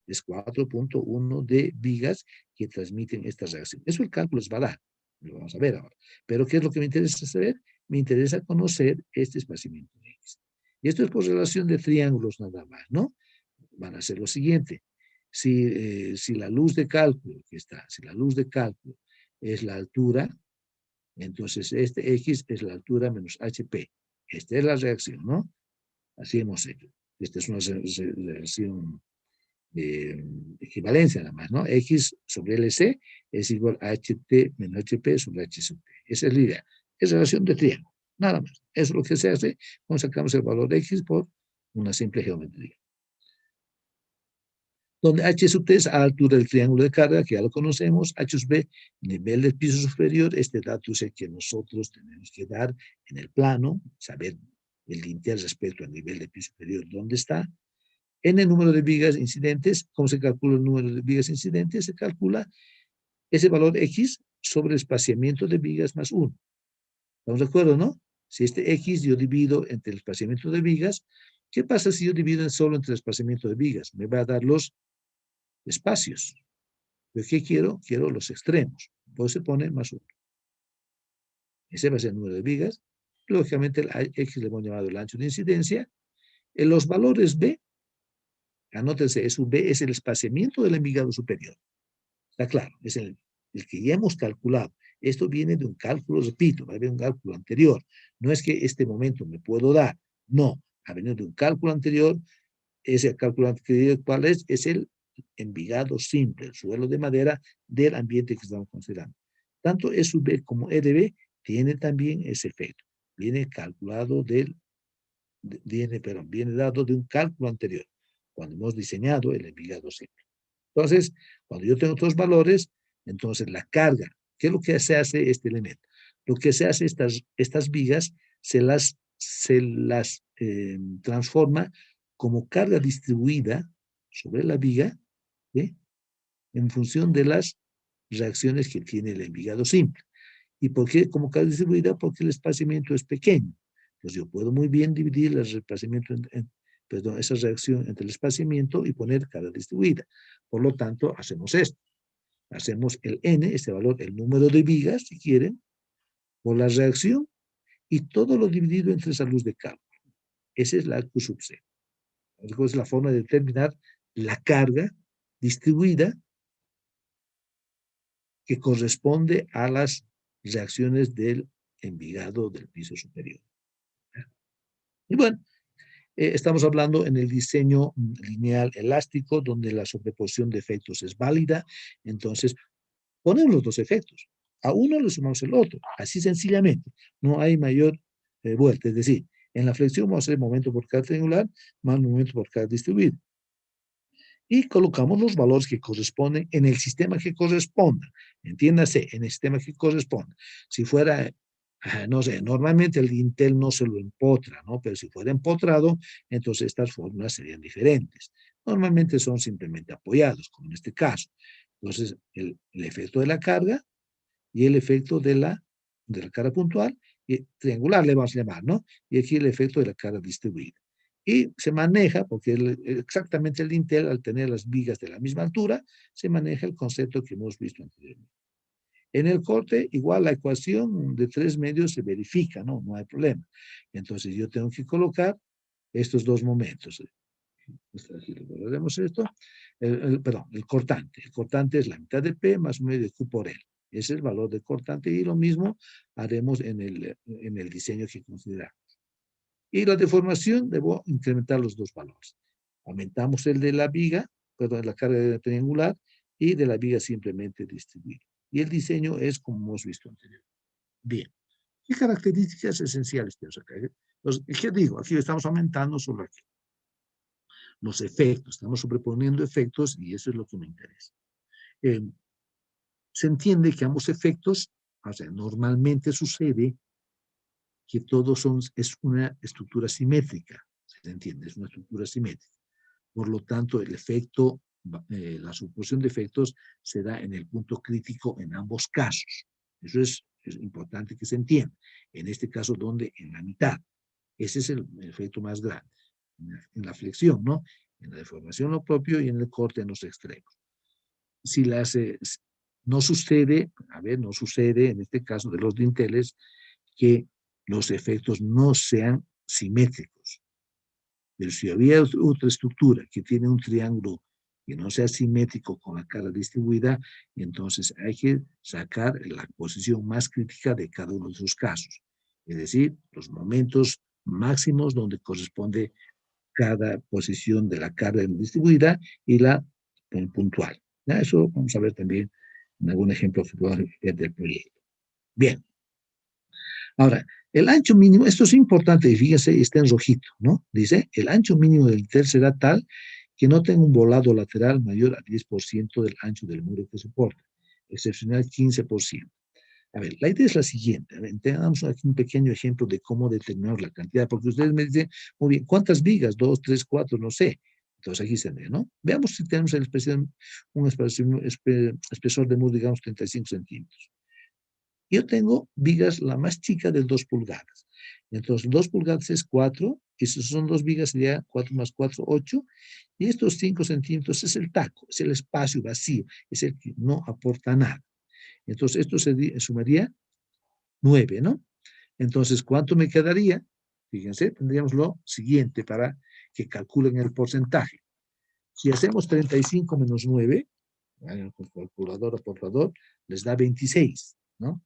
Es 4.1 de vigas que transmiten esta reacción. Eso el cálculo es barato, lo vamos a ver ahora. Pero ¿qué es lo que me interesa saber? Me interesa conocer este espaciamiento de X. Y esto es por relación de triángulos nada más, ¿no? Van a ser lo siguiente. Si la luz de cálculo que está, si la luz de cálculo es la altura, entonces este X es la altura menos HP. Esta es la reacción, ¿no? Así hemos hecho. Esta es una reacción de equivalencia nada más, ¿no? X sobre LC es igual a HT menos HP sobre H sub T. Esa es la idea. Es relación de triángulo, nada más. Eso es lo que se hace cuando sacamos el valor de X por una simple geometría. Donde H sub T es a la altura del triángulo de carga, que ya lo conocemos, H sub B, nivel del piso superior, este dato es el que nosotros tenemos que dar en el plano, saber el dintel respecto al nivel del piso superior, dónde está. En el número de vigas incidentes, ¿cómo se calcula el número de vigas incidentes? Se calcula ese valor X sobre el espaciamiento de vigas más 1. ¿Estamos de acuerdo, no? Si este X yo divido entre el espaciamiento de vigas, ¿qué pasa si yo divido solo entre el espaciamiento de vigas? Me va a dar los espacios. ¿Pero qué quiero? Quiero los extremos. Pues se pone más 1. Ese va a ser el número de vigas. Lógicamente, el X le hemos llamado el ancho de incidencia. En los valores B, anótense, su B es el espaciamiento del envigado superior. Está claro, es el que ya hemos calculado. Esto viene de un cálculo, repito, va a haber un cálculo anterior. No es que este momento me puedo dar. No, ha venido de un cálculo anterior. Ese cálculo anterior, ¿cuál es? Es el envigado simple, el suelo de madera del ambiente que estamos considerando. Tanto E sub B como E de B tiene también ese efecto. Viene calculado viene dado de un cálculo anterior, cuando hemos diseñado el envigado simple. Entonces, cuando yo tengo otros valores, entonces la carga, ¿qué es lo que se hace este elemento? Lo que se hace, estas vigas se las transforma como carga distribuida sobre la viga, ¿sí? En función de las reacciones que tiene el envigado simple. ¿Y por qué como carga distribuida? Porque el espaciamiento es pequeño. Entonces yo puedo muy bien dividir el espaciamiento perdón, esa reacción entre el espaciamiento y poner carga distribuida. Por lo tanto, hacemos esto. Hacemos el N, este valor, el número de vigas, si quieren, por la reacción, y todo lo dividido entre esa luz de cálculo. Esa es la Q sub C. Es la forma de determinar la carga distribuida que corresponde a las reacciones del envigado del piso superior. Y bueno, estamos hablando en el diseño lineal elástico, donde la sobreposición de efectos es válida. Entonces, ponemos los dos efectos. A uno le sumamos el otro, así sencillamente. No hay mayor vuelta. Es decir, en la flexión vamos a hacer momento por carga triangular más momento por carga distribuida. Y colocamos los valores que corresponden en el sistema que corresponda. Entiéndase, en el sistema que corresponda. Si fuera, no sé, normalmente el dintel no se lo empotra, ¿no? Pero si fuera empotrado, entonces estas fórmulas serían diferentes. Normalmente son simplemente apoyados, como en este caso. Entonces, el efecto de la carga y el efecto de la carga puntual, y triangular le vamos a llamar, ¿no? Y aquí el efecto de la carga distribuida. Y se maneja, porque exactamente el dintel, al tener las vigas de la misma altura, se maneja el concepto que hemos visto anteriormente. En el corte, igual la ecuación de 3 medios se verifica, ¿no? No hay problema. Entonces yo tengo que colocar estos dos momentos. Aquí recordemos esto. Perdón, el cortante. El cortante es la mitad de P más medio de Q por L. Ese es el valor de cortante y lo mismo haremos en el diseño que consideramos. Y la deformación, debo incrementar los dos valores. Aumentamos el de la viga, perdón, la carga triangular, y de la viga simplemente distribuir. Y el diseño es como hemos visto anteriormente. Bien. ¿Qué características esenciales tenemos acá? Entonces, ¿qué digo? Aquí estamos aumentando sobre aquí. Los efectos, estamos sobreponiendo efectos y eso es lo que me interesa. Se entiende que ambos efectos, o sea, normalmente sucede que es una estructura simétrica, se entiende, es una estructura simétrica. Por lo tanto, el efecto, la superposición de efectos se da en el punto crítico en ambos casos. Eso es importante que se entienda. En este caso, ¿dónde? En la mitad. Ese es el efecto más grande. En la flexión, ¿no? En la deformación lo propio y en el corte en los extremos. Si las, no sucede, a ver, no sucede en este caso de los dinteles que los efectos no sean simétricos. Pero si había otra estructura que tiene un triángulo que no sea simétrico con la cara distribuida, entonces hay que sacar la posición más crítica de cada uno de esos casos. Es decir, los momentos máximos donde corresponde cada posición de la cara distribuida y la puntual. ¿Ya? Eso vamos a ver también en algún ejemplo del proyecto. Bien. Ahora, el ancho mínimo, esto es importante, y fíjense, está en rojito, ¿no? Dice, el ancho mínimo del dintel será tal que no tenga un volado lateral mayor al 10% del ancho del muro que soporta, excepcional 15%. A ver, la idea es la siguiente. A ver, tengamos aquí un pequeño ejemplo de cómo determinar la cantidad, porque ustedes me dicen, muy bien, ¿cuántas vigas? 2, 3, 4, no sé. Entonces aquí se ve, ¿no? Veamos si tenemos un espesor de muro, digamos, 35 centímetros. Yo tengo vigas, la más chica de 2 pulgadas. Entonces, 2 pulgadas es 4, y si son 2 vigas sería 4 más 4, 8, y estos 5 centímetros es el taco, es el espacio vacío, es el que no aporta nada. Entonces, esto se sumaría 9, ¿no? Entonces, ¿cuánto me quedaría? Fíjense, tendríamos lo siguiente para que calculen el porcentaje. Si hacemos 35 menos 9, vayan con calculadora, por favor, les da 26, ¿no?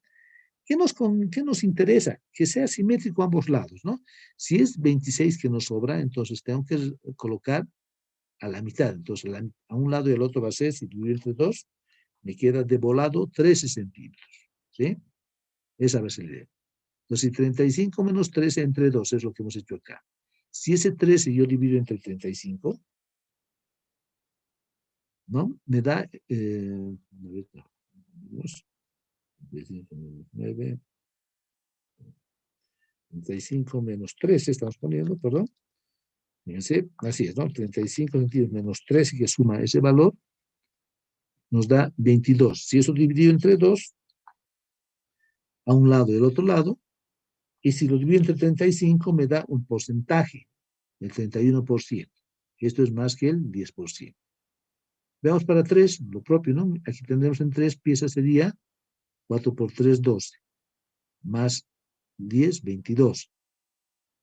¿Qué nos interesa? Que sea simétrico a ambos lados, ¿no? Si es 26 que nos sobra, entonces tengo que colocar a la mitad. Entonces, a un lado y al otro va a ser, si divido entre 2, me queda de volado 13 centímetros, ¿sí? Esa va a ser la idea. Entonces, si 35 menos 13 entre 2 es lo que hemos hecho acá. Si ese 13 yo divido entre 35, ¿no? Me da, 9, 35 menos 13, estamos poniendo, perdón. Fíjense, así es, ¿no? 35 centímetros menos 13 que suma ese valor, nos da 22. Si eso dividido entre 2, a un lado y al otro lado, y si lo divido entre 35, me da un porcentaje, el 31%. Esto es más que el 10%. Veamos para 3, lo propio, ¿no? Aquí tendremos en 3 piezas, sería 4 por 3, 12, más 10, 22.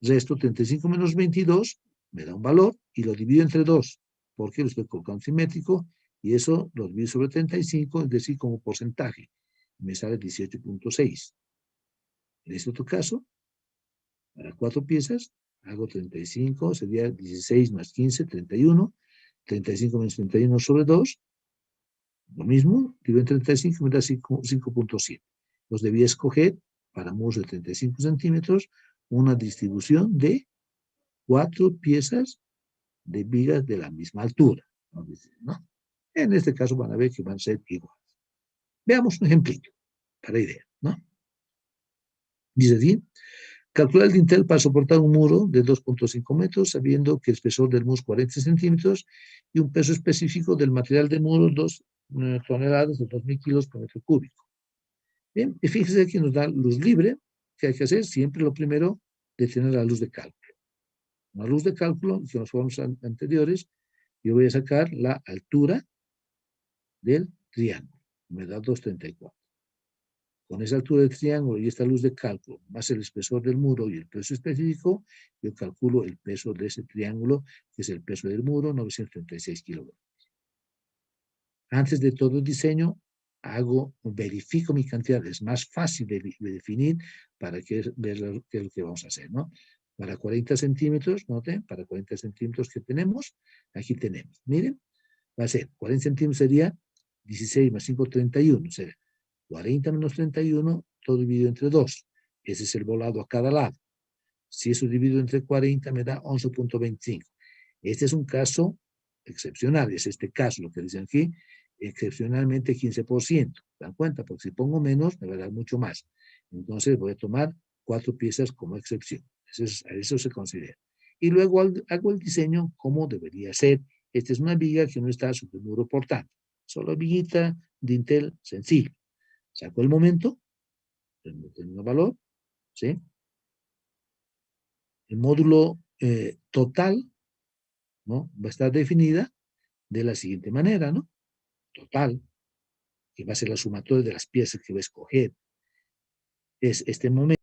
Resto 35 menos 22, me da un valor, y lo divido entre 2, porque lo estoy colocando simétrico, y eso lo divido sobre 35, es decir, como porcentaje. Me sale 18.6. En este otro caso, para 4 piezas, hago 35, sería 16 más 15, 31. 35 menos 31 sobre 2, lo mismo, divido en 35 me da 5.7. Los debía escoger para muros de 35 centímetros una distribución de 4 piezas de vigas de la misma altura, ¿no? En este caso van a ver que van a ser iguales. Veamos un ejemplito para idea, ¿no? Dice así, calcular el dintel para soportar un muro de 2.5 metros, sabiendo que el espesor del muro es 40 centímetros y un peso específico del material de muro 2 toneladas o 2.000 kilos por metro cúbico. Bien, y fíjese que nos da luz libre, que hay que hacer siempre lo primero de tener la luz de cálculo. Una luz de cálculo, que los formas anteriores, yo voy a sacar la altura del triángulo. Me da 234. Con esa altura del triángulo y esta luz de cálculo, más el espesor del muro y el peso específico, yo calculo el peso de ese triángulo, que es el peso del muro, 936 kilogramos. Antes de todo el diseño, verifico mi cantidad. Es más fácil de definir para ver qué es lo que vamos a hacer, ¿no? Para 40 centímetros, noten, para 40 centímetros que tenemos, aquí tenemos, miren, va a ser, 40 centímetros sería 16 más 5, 31, o sea, 40 menos 31, todo dividido entre 2. Ese es el volado a cada lado. Si eso dividido entre 40 me da 11.25. Este es un caso excepcional, es este caso, lo que dicen aquí, excepcionalmente 15%. ¿Se dan cuenta? Porque si pongo menos, me va a dar mucho más. Entonces voy a tomar 4 piezas como excepción. Eso se considera. Y luego hago el diseño como debería ser. Esta es una viga que no está sobre el muro portante. Solo viguita, dintel sencillo. Saco el momento, tengo valor, ¿sí? El módulo total, ¿no? Va a estar definida de la siguiente manera, ¿no? Total, que va a ser la sumatoria de las piezas que va a escoger. Es este momento.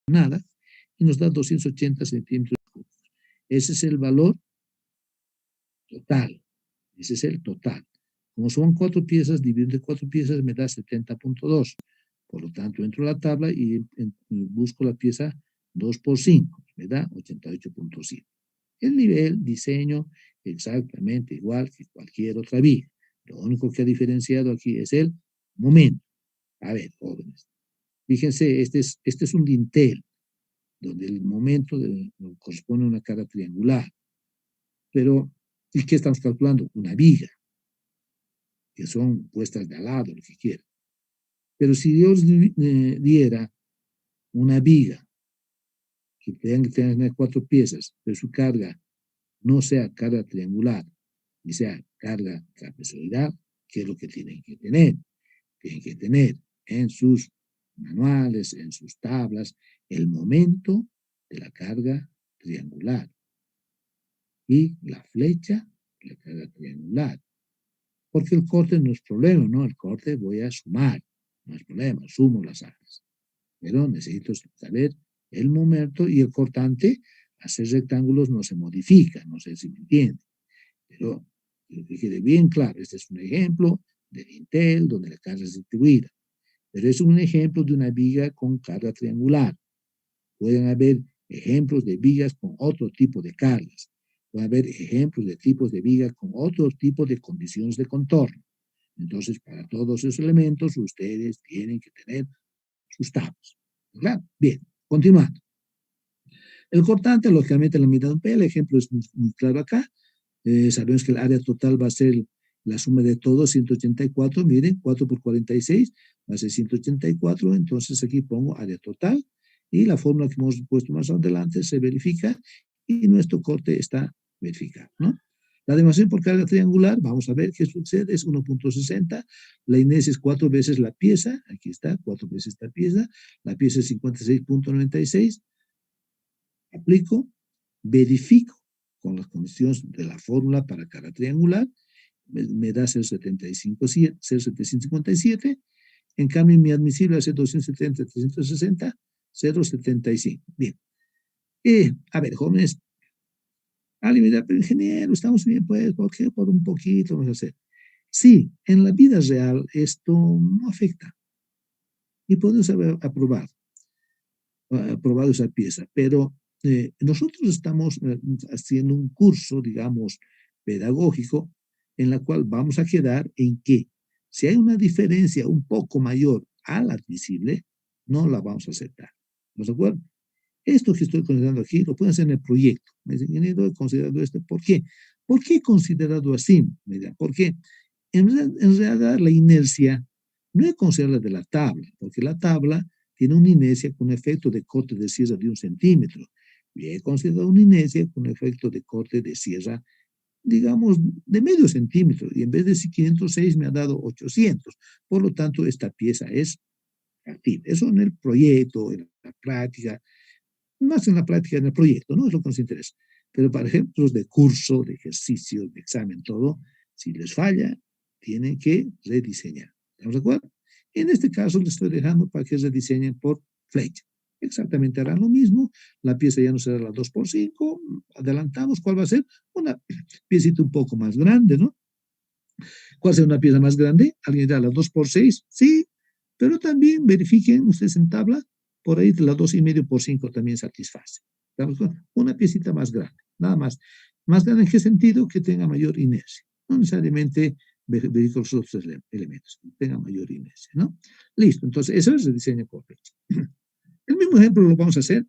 Nada, y nos da 280 centímetros cúbicos. Ese es el valor total. Ese es el total. Como son 4 piezas, dividido entre 4 piezas me da 70.2. Por lo tanto, entro a la tabla y busco la pieza 2 por 5, me da 88.7. El nivel, diseño, exactamente igual que cualquier otra viga. Lo único que ha diferenciado aquí es el momento. A ver, jóvenes, fíjense, este es un dintel, donde el momento corresponde a una cara triangular. Pero, ¿y qué estamos calculando? Una viga, que son puestas de al lado, lo que quieran. Pero si Dios diera una viga que tenga que tener 4 piezas, pero su carga no sea carga triangular, y sea carga trapezoidal, ¿qué es lo que tienen que tener? Tienen que tener en sus manuales, en sus tablas, el momento de la carga triangular y la flecha de la carga triangular. Porque el corte no es problema, ¿no? El corte voy a sumar, no es problema, sumo las áreas. Pero necesito saber el momento y el cortante, hacer rectángulos no se modifica, no sé si me entienden. Pero que quede bien claro, este es un ejemplo de dintel donde la carga es distribuida. Pero es un ejemplo de una viga con carga triangular. Pueden haber ejemplos de vigas con otro tipo de cargas. Pueden haber ejemplos de tipos de vigas con otro tipo de condiciones de contorno. Entonces, para todos esos elementos, ustedes tienen que tener sus tablas. ¿Verdad? Bien, continuando. El cortante, lógicamente, la mitad de un P, el ejemplo es muy claro acá. Sabemos que el área total va a ser la suma de todos, 184, miren, 4 por 46, va a ser 184, entonces aquí pongo área total, y la fórmula que hemos puesto más adelante se verifica, y nuestro corte está verificado, ¿no? La demostración por carga triangular, vamos a ver qué sucede, es 1.60, la inercia es 4 veces la pieza, aquí está, 4 veces esta pieza, la pieza es 56.96, aplico, verifico con las condiciones de la fórmula para carga triangular, me da 0.757, en cambio mi admisible hace 270, 360, 0.75. Bien. A ver, jóvenes, alguien me dirá, pero ingeniero, estamos bien, pues, ¿por qué? Por un poquito vamos a hacer. Sí, en la vida real esto no afecta. Y podemos haber aprobado esa pieza, pero nosotros estamos haciendo un curso, digamos, pedagógico, en la cual vamos a quedar en que si hay una diferencia un poco mayor al admisible, no la vamos a aceptar. ¿No de acuerdo? Esto que estoy considerando aquí lo pueden hacer en el proyecto. Me dicen, ingeniero, he considerado esto. ¿Por qué? ¿Por qué he considerado así? Me dirán, porque en realidad la inercia no es considerada de la tabla, porque la tabla tiene una inercia con efecto de corte de sierra de 1 centímetro. Y he considerado una inercia con efecto de corte de sierra, digamos, de medio centímetro. Y en vez de 506 me ha dado 800. Por lo tanto, esta pieza es factible. Eso en el proyecto, en la práctica, más en la práctica, en el proyecto, ¿no? Es lo que nos interesa. Pero para ejemplos de curso, de ejercicio, de examen, todo, si les falla, tienen que rediseñar. ¿Estamos de acuerdo? En este caso les estoy dejando para que rediseñen por flecha. Exactamente harán lo mismo. La pieza ya no será la 2 por 5. Adelantamos. ¿Cuál va a ser? Una piecita un poco más grande, ¿no? ¿Cuál será una pieza más grande? ¿Alguien dirá la 2 por 6? Sí, pero también verifiquen ustedes en tabla, por ahí de la 2,5 por 5 también satisface. Una piecita más grande, nada más. ¿Más grande en qué sentido? Que tenga mayor inercia. No necesariamente verifico los otros elementos, que tenga mayor inercia, ¿no? Listo, entonces eso es el diseño por flecha. El mismo ejemplo lo vamos a hacer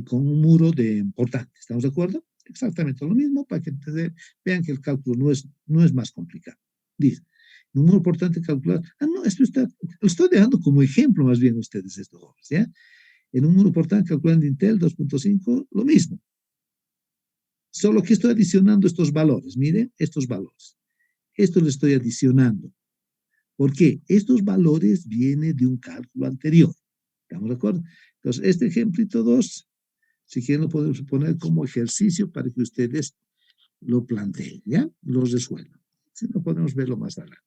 con un muro de portante, ¿estamos de acuerdo? Exactamente lo mismo para que vean que el cálculo no es más complicado. Dice, un muro portante calcular, no, esto está, lo estoy dejando como ejemplo más bien ustedes estos jóvenes, ¿ya? En un muro portante calculando Intel 2.5, lo mismo. Solo que estoy adicionando estos valores, miren, estos valores. Esto le estoy adicionando. ¿Por qué? Estos valores vienen de un cálculo anterior. ¿Estamos de acuerdo? Entonces, este ejemplito 2, si quieren lo podemos poner como ejercicio para que ustedes lo planteen, ¿ya? Lo resuelvan. Si no, podemos verlo más adelante.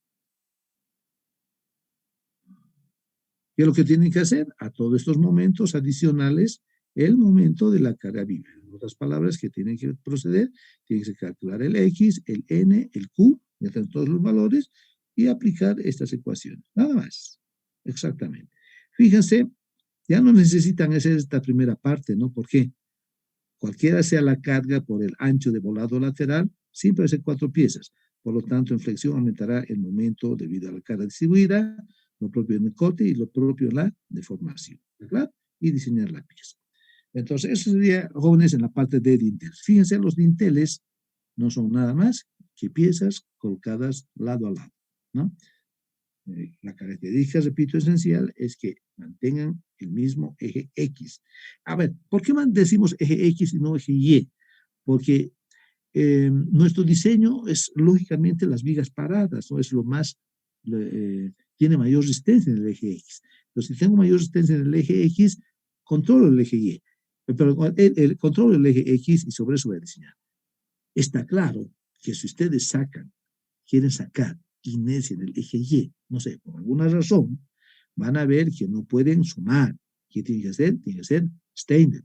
¿Qué es lo que tienen que hacer? A todos estos momentos adicionales, el momento de la carga viva. En otras palabras, que tienen que proceder, tienen que calcular el X, el N, el Q, ya están todos los valores, y aplicar estas ecuaciones. Nada más. Exactamente. Fíjense, ya no necesitan hacer esta primera parte, ¿no? Porque cualquiera sea la carga por el ancho de volado lateral, siempre hace 4 piezas. Por lo tanto, en flexión aumentará el momento debido a la carga distribuida, lo propio en el corte y lo propio en la deformación, ¿verdad? Y diseñar la pieza. Entonces, eso sería, jóvenes, en la parte de dinteles. Fíjense, los dinteles no son nada más que piezas colocadas lado a lado, ¿no? La característica, repito, esencial es que mantengan el mismo eje X. A ver, ¿por qué decimos eje X y no eje Y? Porque nuestro diseño es lógicamente las vigas paradas, ¿no? Es lo más, tiene mayor resistencia en el eje X. Entonces, si tengo mayor resistencia en el eje X, controlo el eje Y. Pero controlo el eje X y sobre eso voy a diseñar. Está claro que si ustedes quieren sacar inercia en el eje Y, no sé, por alguna razón, van a ver que no pueden sumar. ¿Qué tienen que hacer? Tienen que hacer Steiner.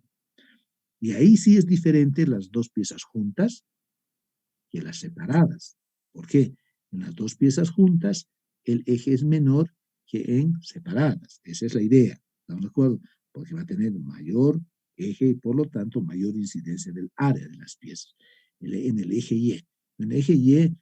Y ahí sí es diferente las dos piezas juntas que las separadas. ¿Por qué? En las dos piezas juntas, el eje es menor que en separadas. Esa es la idea. ¿Estamos de acuerdo? Porque va a tener mayor eje y por lo tanto mayor incidencia del área de las piezas. En el eje Y. En el eje Y,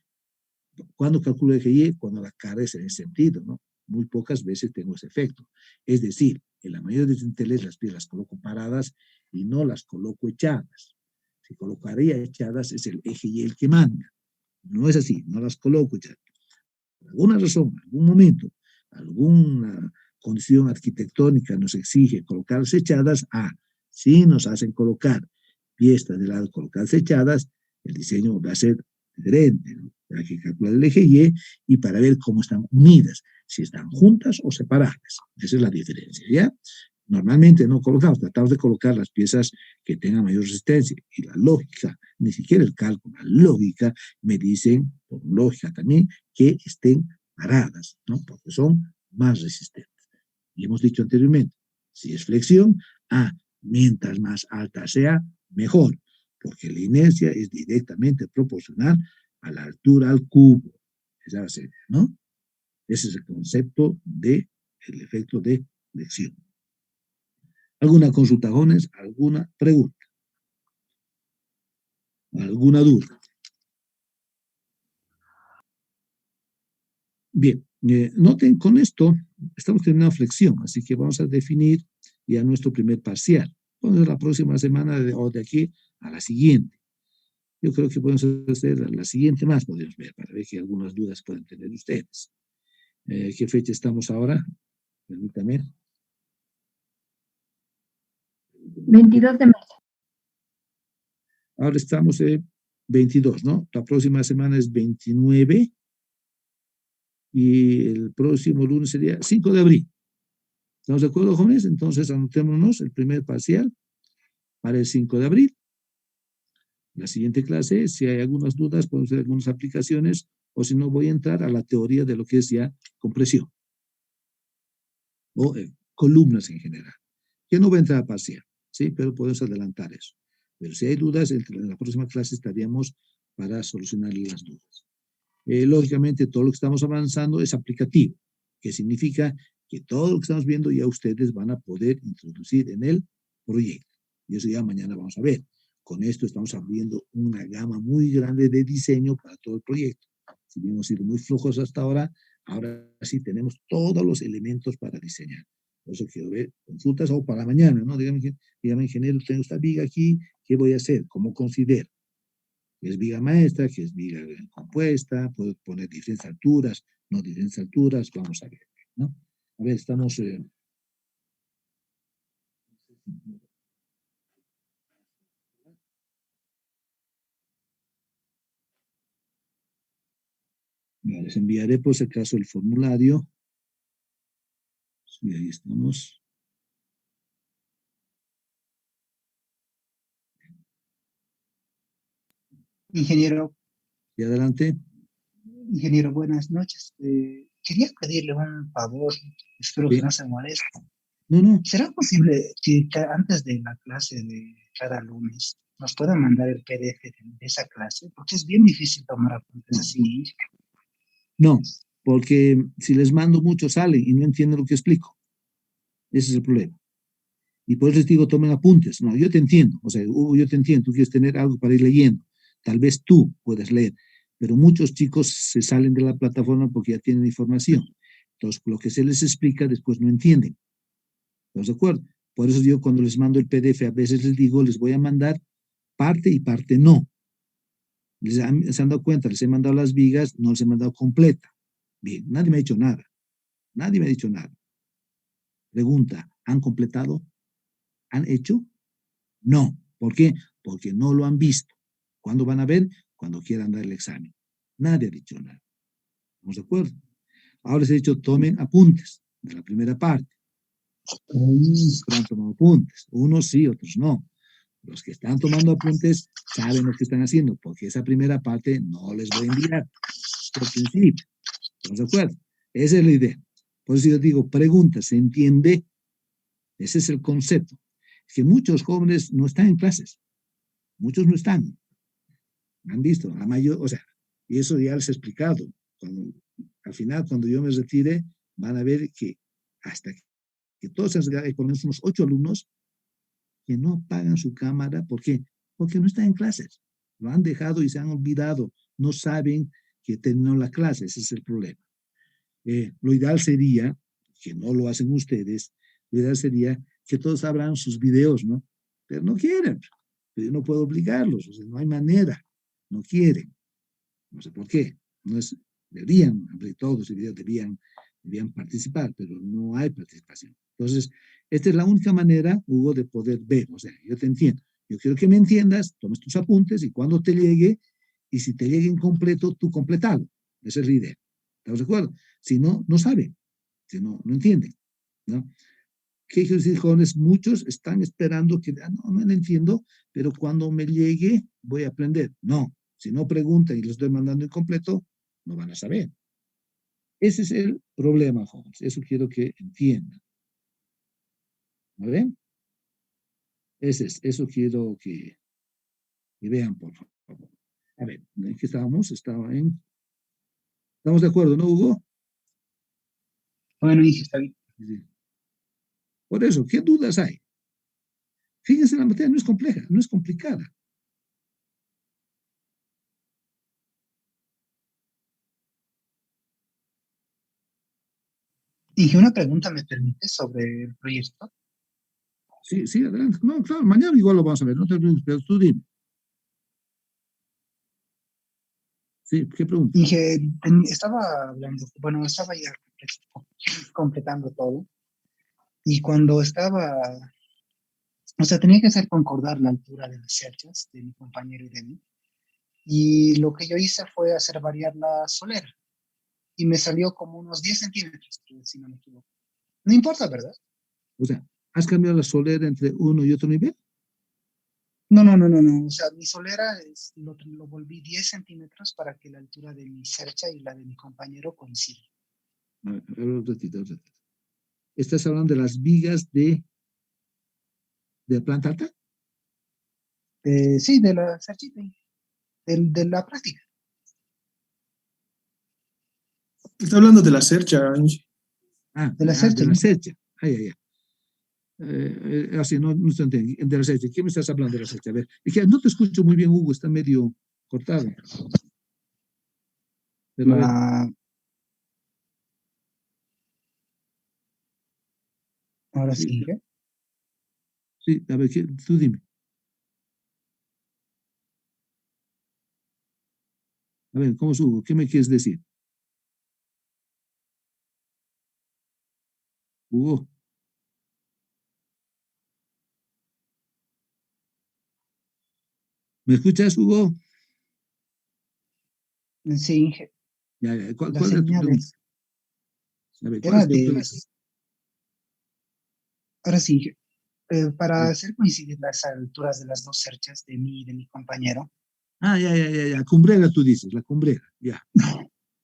¿cuándo calculo el eje Y? Cuando la carga es en ese sentido, ¿no? Muy pocas veces tengo ese efecto. Es decir, en la mayoría de los dinteles las piezas las coloco paradas y no las coloco echadas. Si colocaría echadas es el eje Y el que manda. No es así, no las coloco echadas. Por alguna razón, algún momento, alguna condición arquitectónica nos exige colocarlas echadas, si nos hacen colocar piezas de lado colocadas echadas, el diseño va a ser diferente, ¿no? Hay que calcular el eje y para ver cómo están unidas, si están juntas o separadas. Esa es la diferencia, ¿ya? Normalmente no colocamos, tratamos de colocar las piezas que tengan mayor resistencia y la lógica, ni siquiera el cálculo, la lógica me dicen, por lógica también, que estén paradas, ¿no? Porque son más resistentes. Y hemos dicho anteriormente, si es flexión, mientras más alta sea, mejor, porque la inercia es directamente proporcional a la altura al cubo. Esa va a ser, ¿no? Ese es el concepto del efecto de flexión. ¿Alguna consulta, jóvenes? ¿Alguna pregunta? ¿Alguna duda? Bien, noten con esto, estamos terminando flexión, así que vamos a definir ya nuestro primer parcial. Bueno, la próxima semana o de aquí a la siguiente. Yo creo que podemos hacer la siguiente más, podemos ver, para ver que algunas dudas pueden tener ustedes. ¿Qué fecha estamos ahora? Permítame. 22 de marzo. Ahora estamos en 22, ¿no? La próxima semana es 29 y el próximo lunes sería 5 de abril. ¿Estamos de acuerdo, jóvenes? Entonces anotémonos el primer parcial para el 5 de abril. La siguiente clase, si hay algunas dudas, podemos hacer algunas aplicaciones, o si no, voy a entrar a la teoría de lo que es ya compresión, o columnas en general. Que no voy a entrar a parcial, ¿sí? Pero podemos adelantar eso. Pero si hay dudas, en la próxima clase estaríamos para solucionar las dudas. Lógicamente, todo lo que estamos avanzando es aplicativo, que significa que todo lo que estamos viendo ya ustedes van a poder introducir en el proyecto. Y eso ya mañana vamos a ver. Con esto estamos abriendo una gama muy grande de diseño para todo el proyecto. Si bien hemos sido muy flojos hasta ahora, ahora sí tenemos todos los elementos para diseñar. Por eso quiero ver consultas o para mañana, ¿no? Dígame, ingeniero, tengo esta viga aquí, ¿qué voy a hacer? ¿Cómo considero? Que es viga maestra, que es viga compuesta, puedo poner diferentes alturas, no diferentes alturas, vamos a ver, ¿no? A ver, estamos... Ya, les enviaré por si acaso el formulario. Sí, ahí estamos. Ingeniero, Y adelante. ingeniero, buenas noches. Quería pedirle un favor, espero que Sí. no se moleste. No, no. ¿Será posible que antes de la clase de cada lunes nos puedan mandar el PDF de esa clase? Porque es bien difícil tomar apuntes así. No, porque si les mando mucho salen y no entienden lo que explico. Ese es el problema. Y por eso les digo, tomen apuntes. No, yo te entiendo. O sea, Hugo, yo te entiendo. Tú quieres tener algo para ir leyendo. Tal vez tú puedas leer, pero muchos chicos se salen de la plataforma porque ya tienen información. Entonces, lo que se les explica después no entienden. ¿Estás de acuerdo? Por eso yo cuando les mando el PDF, a veces les digo, les voy a mandar parte y parte no. Se han dado cuenta, les he mandado las vigas, no les he mandado completa. Bien, nadie me ha dicho nada. Nadie me ha dicho nada. Pregunta, ¿han completado? ¿Han hecho? No. ¿Por qué? Porque no lo han visto. ¿Cuándo van a ver? Cuando quieran dar el examen. Nadie ha dicho nada. ¿Estamos de acuerdo? Ahora les he dicho, tomen apuntes de la primera parte. Han tomado apuntes. Unos sí, otros no. Los que están tomando apuntes saben lo que están haciendo, porque esa primera parte no les voy a enviar por principio. ¿Estamos de acuerdo? Esa es la idea. Por eso yo digo, pregunta, ¿se entiende? Ese es el concepto. Es que muchos jóvenes no están en clases. Muchos no están. Han visto, la mayor, o sea, y eso ya les he explicado. Al final, cuando yo me retire, van a ver que hasta que todos hay por lo menos unos 8 alumnos que no apagan su cámara. ¿Por qué? Porque no están en clases. Lo han dejado y se han olvidado. No saben que terminó la clase. Ese es el problema. Lo ideal sería, que no lo hacen ustedes, lo ideal sería que todos abran sus videos, ¿no? Pero no quieren. Pero yo no puedo obligarlos. O sea, no hay manera. No quieren. No sé por qué. No es, deberían abrir todos los videos, debían participar, pero no hay participación. Entonces, esta es la única manera, Hugo, de poder ver. O sea, yo te entiendo. Yo quiero que me entiendas, tomes tus apuntes y cuando te llegue, y si te llegue incompleto, tú completalo. Esa es la idea. ¿Estamos de acuerdo? Si no, no saben. Si no, no entienden. ¿No? ¿Qué quiero decir, jóvenes? Muchos están esperando que, no lo entiendo, pero cuando me llegue voy a aprender. No, si no preguntan y les estoy mandando incompleto, no van a saber. Ese es el problema, jóvenes. Eso quiero que entiendan. ¿Vale? Eso quiero que vean, por favor. A ver, ¿en qué estábamos? ¿Estamos de acuerdo, no, Hugo? Bueno, dije, está bien. Sí. Por eso, ¿qué dudas hay? Fíjense, la materia no es compleja, no es complicada. Dije, una pregunta me permite sobre el proyecto. Sí, sí, adelante. No, claro, mañana igual lo vamos a ver, no te preocupes, pero tú dime. Sí, ¿qué pregunta? Dije, estaba hablando, bueno, estaba ya completando todo. Y cuando estaba, o sea, tenía que hacer concordar la altura de las cerchas de mi compañero y de mí. Y lo que yo hice fue hacer variar la solera. Y me salió como unos 10 centímetros, si no me equivoco. No importa, ¿verdad? O sea, ¿has cambiado la solera entre uno y otro nivel? No, no, no, no, no. O sea, mi solera lo volví 10 centímetros para que la altura de mi cercha y la de mi compañero coincida. A ver, un ratito, un ratito. ¿Estás hablando de las vigas de planta alta? Sí, de la cerchita, de la práctica. Está hablando de la cercha, Angie. De la cercha. De la secha. Ay, ay, ay. Así, no se entiende. De la secha. ¿Qué me estás hablando de la secha? A ver, es que no te escucho muy bien, Hugo, está medio cortado. Pero a ver, Ahora sí, sí, ¿eh? sí, a ver, tú dime. A ver, ¿cómo es, Hugo? ¿Qué me quieres decir? Hugo, ¿me escuchas, Hugo? Sí, Ya, ya. ¿Cuál Las era tu pregunta? señales. A ver, ¿cuál Era es tu de pregunta? las, ahora sí, para Ya. hacer coincidir las alturas de las dos cerchas de mí y de mi compañero. Ah, ya, ya, ya, ya. Cumbrera tú dices, la cumbrera. Ya,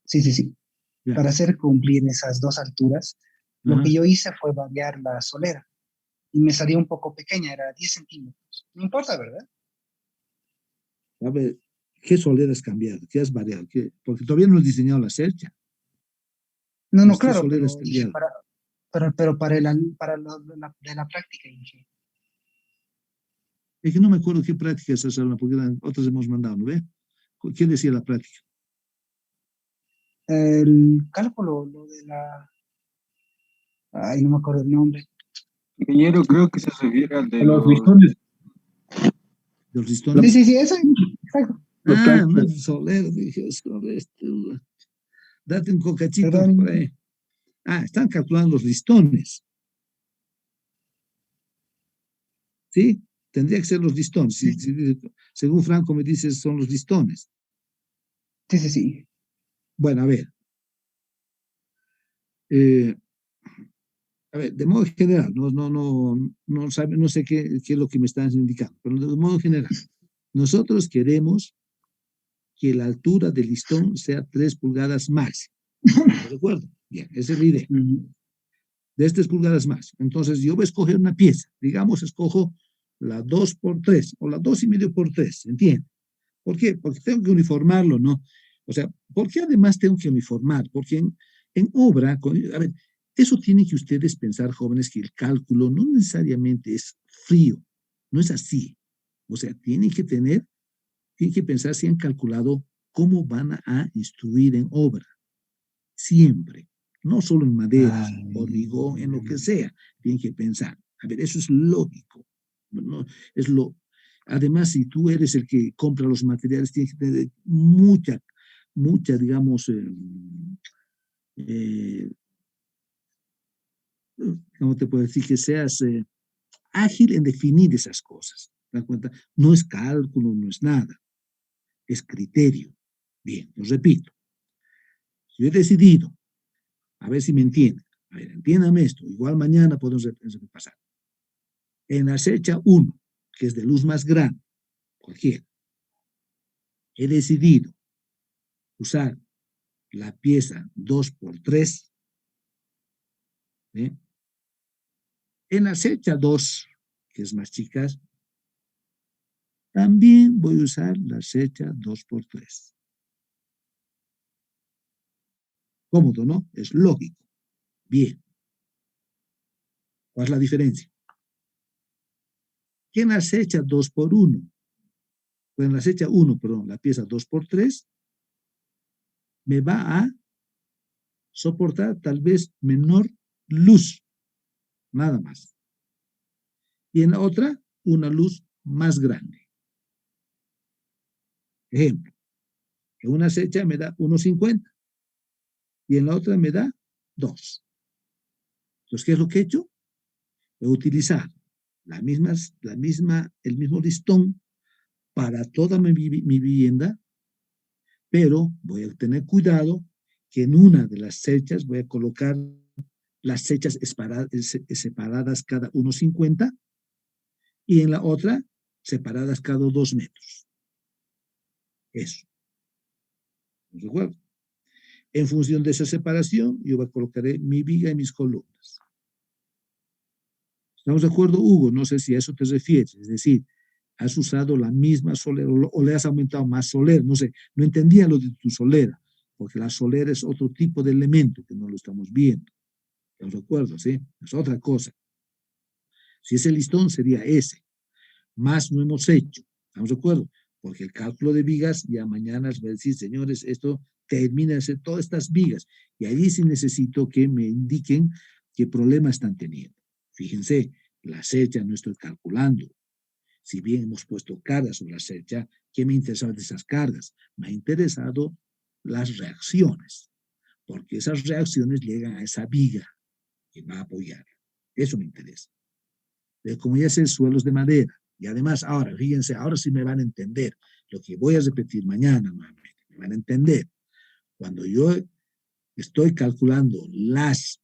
Sí, sí, sí. ya. Para hacer cumplir esas dos alturas, lo Ajá. que yo hice fue variar la solera y me salió un poco pequeña, era 10 centímetros. No importa, ¿verdad? A ver, ¿qué solera has cambiado? ¿Qué has variado? Porque todavía no has diseñado la cercha. No, no, Entonces, ¿qué claro, solera has pero dije cambiado? pero de la práctica, dije, Es que no me acuerdo qué prácticas hacerla, porque otras hemos mandado, ¿no ve? ¿Qué decía la práctica? el cálculo, lo de la, ay, no me acuerdo el nombre. Ingeniero, creo que se refiere al de Los los, listones. ¿De los Sí, listones? sí, sí, eso, exacto. Los Ah, no cálculos. es solera, dije, date un cocachito por Perdón, ahí. Ah, están calculando los listones, ¿sí? Tendría que ser los listones. sí, Según Franco me dice, son los listones. sí, sí, sí. Bueno, eh, a ver, de modo general, no sé qué es lo que me están indicando, pero de modo general, nosotros queremos que la altura del listón sea 3 pulgadas máximo. ¿De acuerdo? Bien, esa es la idea. Mm, De 3 pulgadas más. Entonces, yo voy a escoger una pieza. Digamos, escojo la 2 por 3 o la 2,5 por 3, ¿entiendes? ¿Por qué? Porque tengo que uniformarlo, ¿no? O sea, ¿por qué además tengo que uniformar? Porque en obra, a ver, eso tienen que ustedes pensar, jóvenes, que el cálculo no necesariamente es frío, no es así. O sea, tienen que pensar si han calculado cómo van a instruir en obra, siempre, no solo en maderas, hormigón, en lo que sea, tienen que pensar. A ver, eso es lógico, ¿no? Es lo, además, si tú eres el que compra los materiales, tienes que tener mucha, digamos, eh, ¿cómo te puedo decir? Que seas ágil en definir esas cosas. ¿Te das cuenta? No es cálculo, no es nada, es criterio. Bien, lo repito. Yo he decidido, a ver si me entienden. A ver, entiéndame esto. Igual mañana podemos repasar. En la fecha 1, que es de luz más grande, cualquiera, he decidido usar la pieza 2 por 3. ¿eh? En la fecha 2, que es más chica, también voy a usar la fecha 2 por 3. Cómodo, ¿no? Es lógico. Bien. ¿Cuál es la diferencia? Que en la fecha 2 por 1, pues en la fecha 1, perdón, la pieza 2 por 3, me va a soportar tal vez menor luz, nada más. Y en la otra, una luz más grande. Ejemplo, en una fecha me da 1,50 y en la otra me da 2. Entonces, ¿qué es lo que he hecho? He utilizado el mismo listón para toda mi vivienda, pero voy a tener cuidado que en una de las fechas voy a colocar las fechas separadas cada 1,50 y en la otra separadas cada 2 metros. Eso. ¿De acuerdo? En función de esa separación, yo colocaré mi viga y mis columnas. ¿Estamos de acuerdo, Hugo? No sé si a eso te refieres. Es decir, has usado la misma solera o le has aumentado más solera. No sé, no entendía lo de tu solera, porque la solera es otro tipo de elemento que no lo estamos viendo. ¿Estamos de acuerdo? ¿Sí? Es otra cosa. Si ese listón sería ese, más no hemos hecho. ¿Estamos de acuerdo? Porque el cálculo de vigas, ya mañana les voy a decir, señores, esto termina de hacer todas estas vigas. Y ahí sí necesito que me indiquen qué problema están teniendo. Fíjense, la cercha no estoy calculando. Si bien hemos puesto cargas sobre la cercha, ¿qué me interesaba de esas cargas? Me ha interesado las reacciones, porque esas reacciones llegan a esa viga que va a apoyar. Eso me interesa. Pero como ya sé suelos de madera, y además ahora, fíjense, ahora sí me van a entender lo que voy a repetir mañana nuevamente, me van a entender. Cuando yo estoy calculando las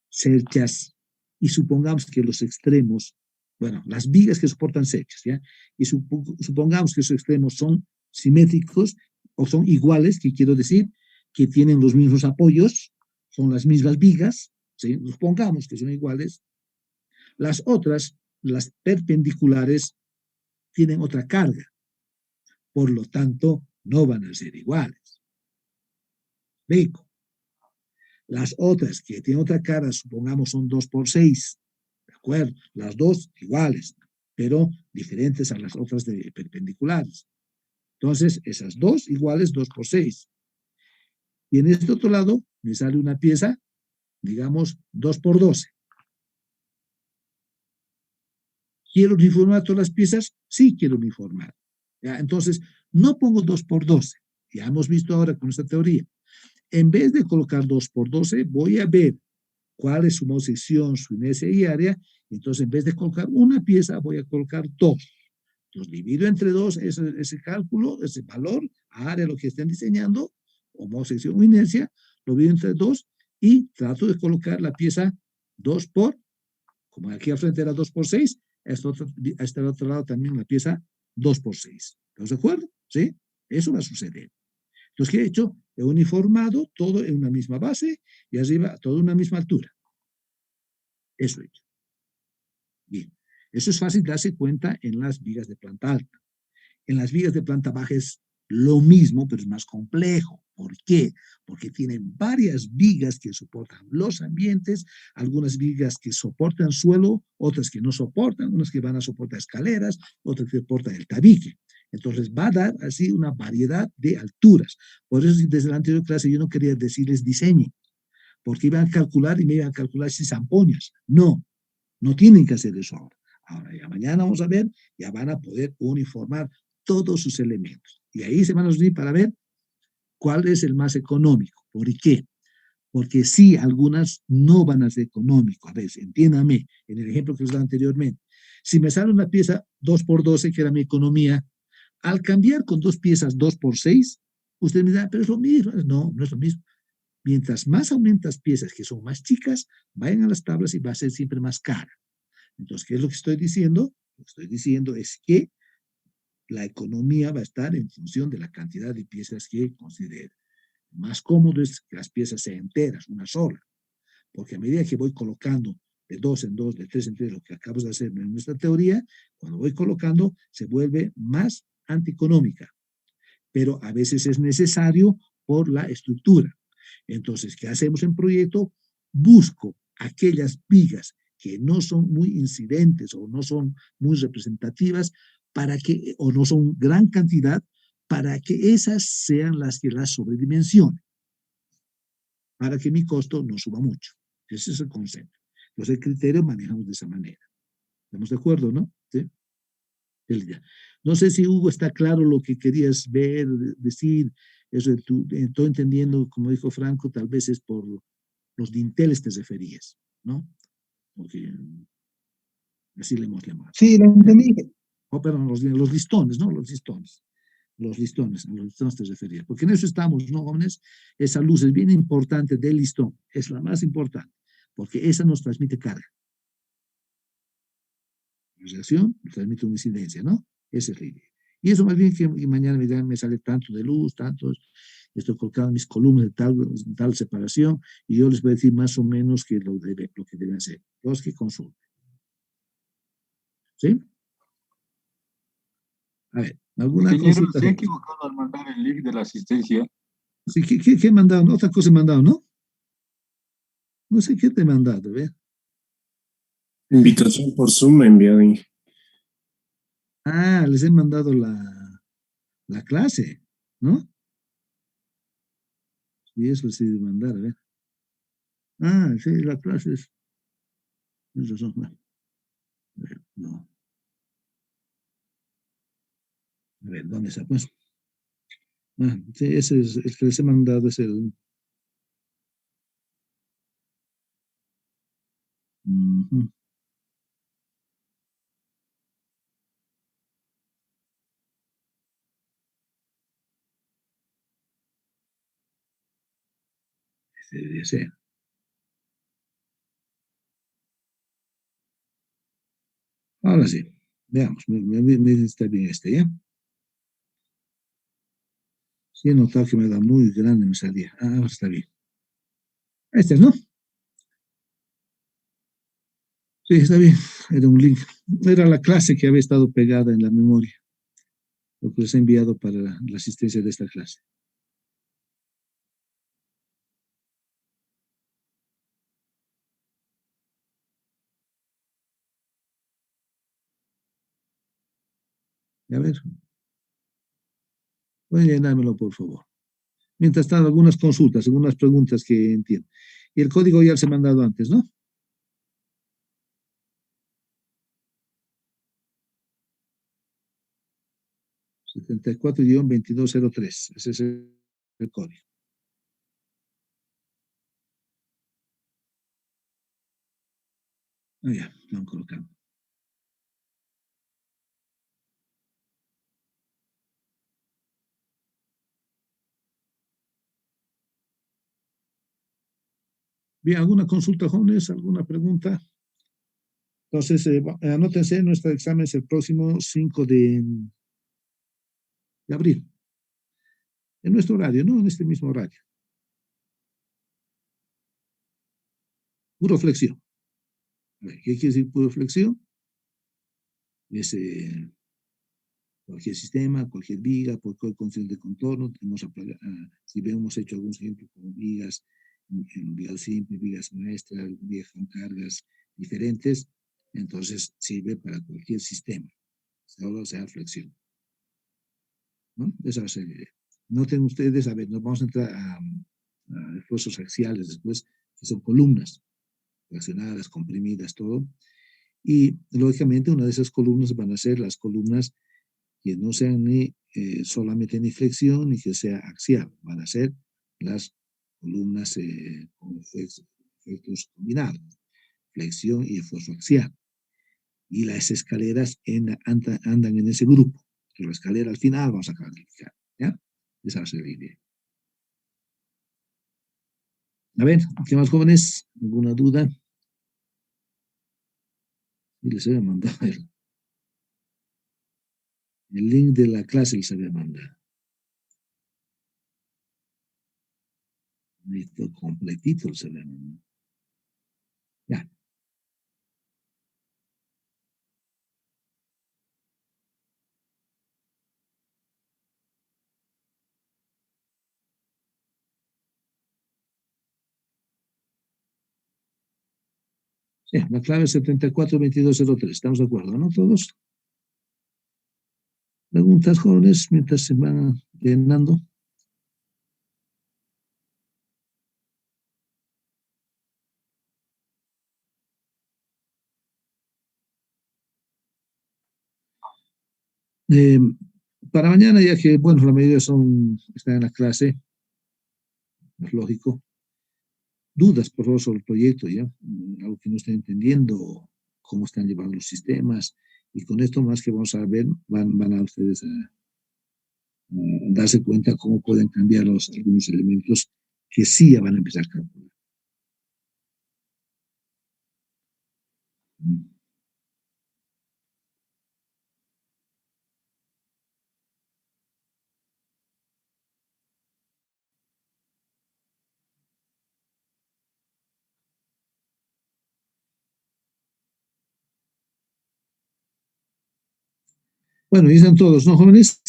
cerchas y supongamos que los extremos, bueno, las vigas que soportan cerchas, ¿ya? Y supongamos que esos extremos son simétricos o son iguales, que quiero decir que tienen los mismos apoyos, son las mismas vigas, ¿sí? Supongamos que son iguales. Las otras, las perpendiculares, tienen otra carga, por lo tanto, no van a ser iguales. Rico. Las otras que tienen otra carga, supongamos son 2 por 6, ¿de acuerdo? Las dos iguales, pero diferentes a las otras de perpendiculares. Entonces, esas dos iguales, 2 por 6. Y en este otro lado me sale una pieza, digamos, 2 por 12. ¿Quiero uniformar todas las piezas? Sí, quiero uniformar. ¿Ya? Entonces, no pongo 2 por 12. Ya hemos visto ahora con esta teoría. En vez de colocar 2 por 12, voy a ver cuál es su mode sección, su inercia y área. Entonces, en vez de colocar una pieza, voy a colocar 2. Entonces, divido entre 2 ese cálculo, ese valor, área, lo que estén diseñando, o mode sección o inercia, lo divido entre 2 y trato de colocar la pieza 2 por, como aquí al frente era 2 por 6, a este otro lado también la pieza 2 por 6. ¿Estamos de acuerdo? ¿Sí? Eso va a suceder. Entonces, ¿qué he hecho? He uniformado todo en una misma base y arriba todo en una misma altura. Eso he hecho. Bien. Eso es fácil darse cuenta en las vigas de planta alta. En las vigas de planta baja es lo mismo, pero es más complejo. ¿Por qué? Porque tienen varias vigas que soportan los ambientes, algunas vigas que soportan suelo, otras que no soportan, unas que van a soportar escaleras, otras que soportan el tabique. Entonces va a dar así una variedad de alturas. Por eso desde la anterior clase yo no quería decirles diseñen, porque iban a calcular y me iban a calcular si zampoñas. No, no tienen que hacer eso ahora. Ahora ya mañana vamos a ver, ya van a poder uniformar todos sus elementos. Y ahí se van a unir para ver cuál es el más económico. ¿Por qué? Porque sí, algunas no van a ser económicas. A ver, entiéndame, en el ejemplo que os daba anteriormente. Si me sale una pieza 2 por 12, que era mi economía, al cambiar con dos piezas 2 por 6, usted me dirá, pero es lo mismo. No, no es lo mismo. Mientras más aumentas piezas que son más chicas, vayan a las tablas y va a ser siempre más cara. Entonces, ¿qué es lo que estoy diciendo? Lo que estoy diciendo es que la economía va a estar en función de la cantidad de piezas que considere. Más cómodo es que las piezas sean enteras, una sola, porque a medida que voy colocando de 2 en 2, de 3 en 3, lo que acabas de hacer en nuestra teoría, cuando voy colocando se vuelve más antieconómica, pero a veces es necesario por la estructura. Entonces, ¿qué hacemos en proyecto? Busco aquellas vigas que no son muy incidentes o no son muy representativas para que, o no son gran cantidad, para que esas sean las que las sobredimensionen, para que mi costo no suba mucho. Ese es el concepto. Entonces, el criterio manejamos de esa manera. ¿Estamos de acuerdo, no? ¿Sí? No sé si, Hugo, está claro lo que querías ver, decir. Eso estoy entendiendo, como dijo Franco, tal vez es por los dinteles te referías, ¿no? Porque así le hemos llamado. Sí, lo entendí. Oh, perdón, los listones, ¿no? Los listones. A los listones te refería. Porque en eso estamos, ¿no, jóvenes? Esa luz es bien importante del listón, es la más importante, porque esa nos transmite carga. La reacción nos transmite una incidencia, ¿no? Esa es la idea. Y eso más bien que mañana me sale tanto de luz, tanto, estoy colocando mis columnas de tal separación, y yo les voy a decir más o menos lo que deben hacer. Los que consulten. ¿Sí? A ver, ¿alguna Ingeniero, consulta? se ha equivocado al mandar el link de la asistencia. Sí, ¿qué he mandado? Otra cosa he mandado, ¿no? No sé qué te he mandado, ¿ve? Invitación por Zoom me enviado. Ah, les he mandado la clase, ¿no? Sí, eso sí de mandar, a ver. Ah, sí, la clase es. Tienes razón, no. A ver, no. A ver, ¿dónde está? Pues. Ah, sí, ese es el que les he mandado, es el. Ujú. Este debería ser. Ahora sí, veamos, está bien este, ¿ya? Sí, he notado que me da muy grande, me salía. Ah, ahora está bien. Este, ¿no? Sí, está bien. Era un link. Era la clase que había estado pegada en la memoria, lo que les he enviado para la asistencia de esta clase. A ver, pueden llenármelo, por favor. Mientras tanto, algunas consultas, algunas preguntas que entiendo. Y el código ya se ha mandado antes, ¿no? 74-2203. Ese es el código. Ah, ya, lo han colocado. Bien, ¿alguna consulta, jóvenes? ¿Alguna pregunta? Entonces, anótense, nuestro examen es el próximo 5 de abril. En nuestro horario, ¿no? En este mismo horario. Puro flexión. ¿Qué quiere decir puro flexión? Es cualquier sistema, cualquier viga, cualquier concepto de contorno. Si hemos hecho algunos ejemplos como vigas, en vigas simples, vigas maestras, vigas con cargas diferentes, entonces sirve para cualquier sistema, solo sea flexión. ¿No? Esa va a ser la idea. Noten ustedes, a ver, nos vamos a entrar a esfuerzos axiales después, que son columnas, fraccionadas, comprimidas, todo. Y lógicamente una de esas columnas van a ser las columnas que no sean ni solamente ni flexión ni que sea axial, van a ser las columnas con efectos combinados, flexión y esfuerzo axial. Y las escaleras andan en ese grupo, que la escalera al final vamos a calificar, ¿ya? Esa va a ser la idea. A ver, ¿qué más, jóvenes? ¿Alguna duda? Y les había mandado el link de la clase, les había mandado. Listo, completito les había mandado. Ya. Sí, la clave es 74-2203. ¿Estamos de acuerdo, no todos? Preguntas, jóvenes, mientras se van llenando. Eh, para mañana, ya que, bueno, la mayoría están en la clase, es lógico. Dudas, por favor, sobre el proyecto, ¿ya? Algo que no estén entendiendo, cómo están llevando los sistemas, y con esto más que vamos a ver, van a ustedes a darse cuenta cómo pueden cambiar algunos elementos que sí ya van a empezar a calcular. Bueno, y están todos, ¿no, jóvenes?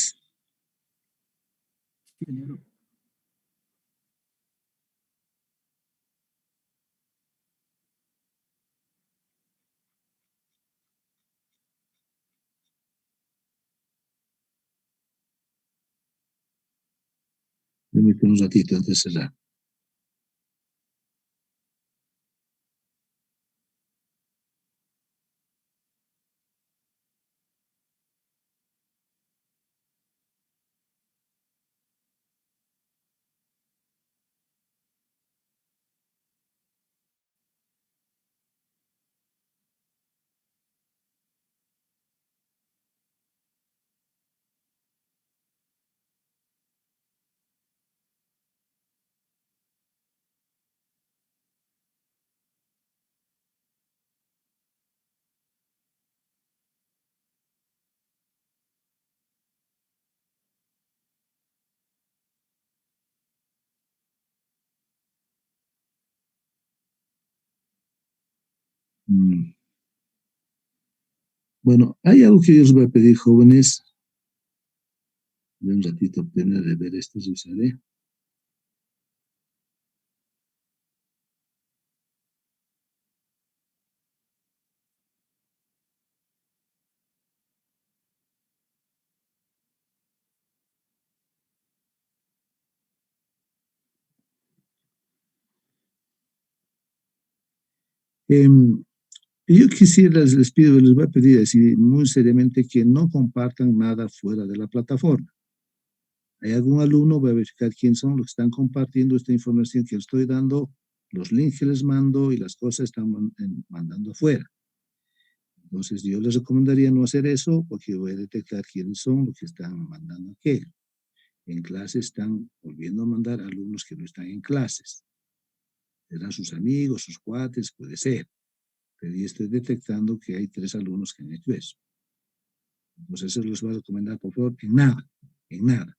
Permítanme un ratito antes de cerrar. Bueno, hay algo que yo os voy a pedir, jóvenes. De un ratito obtener de ver esto, si usaré. Yo quisiera, les pido, les voy a pedir así muy seriamente que no compartan nada fuera de la plataforma. Hay algún alumno, voy a verificar quién son los que están compartiendo esta información que les estoy dando, los links que les mando y las cosas están mandando afuera. Entonces yo les recomendaría no hacer eso porque voy a detectar quiénes son los que están mandando aquello. En clases están volviendo a mandar alumnos que no están en clases. Serán sus amigos, sus cuates, puede ser. Pero yo estoy detectando que hay 3 alumnos que han hecho eso. Entonces eso les voy a recomendar, por favor, en nada, en nada.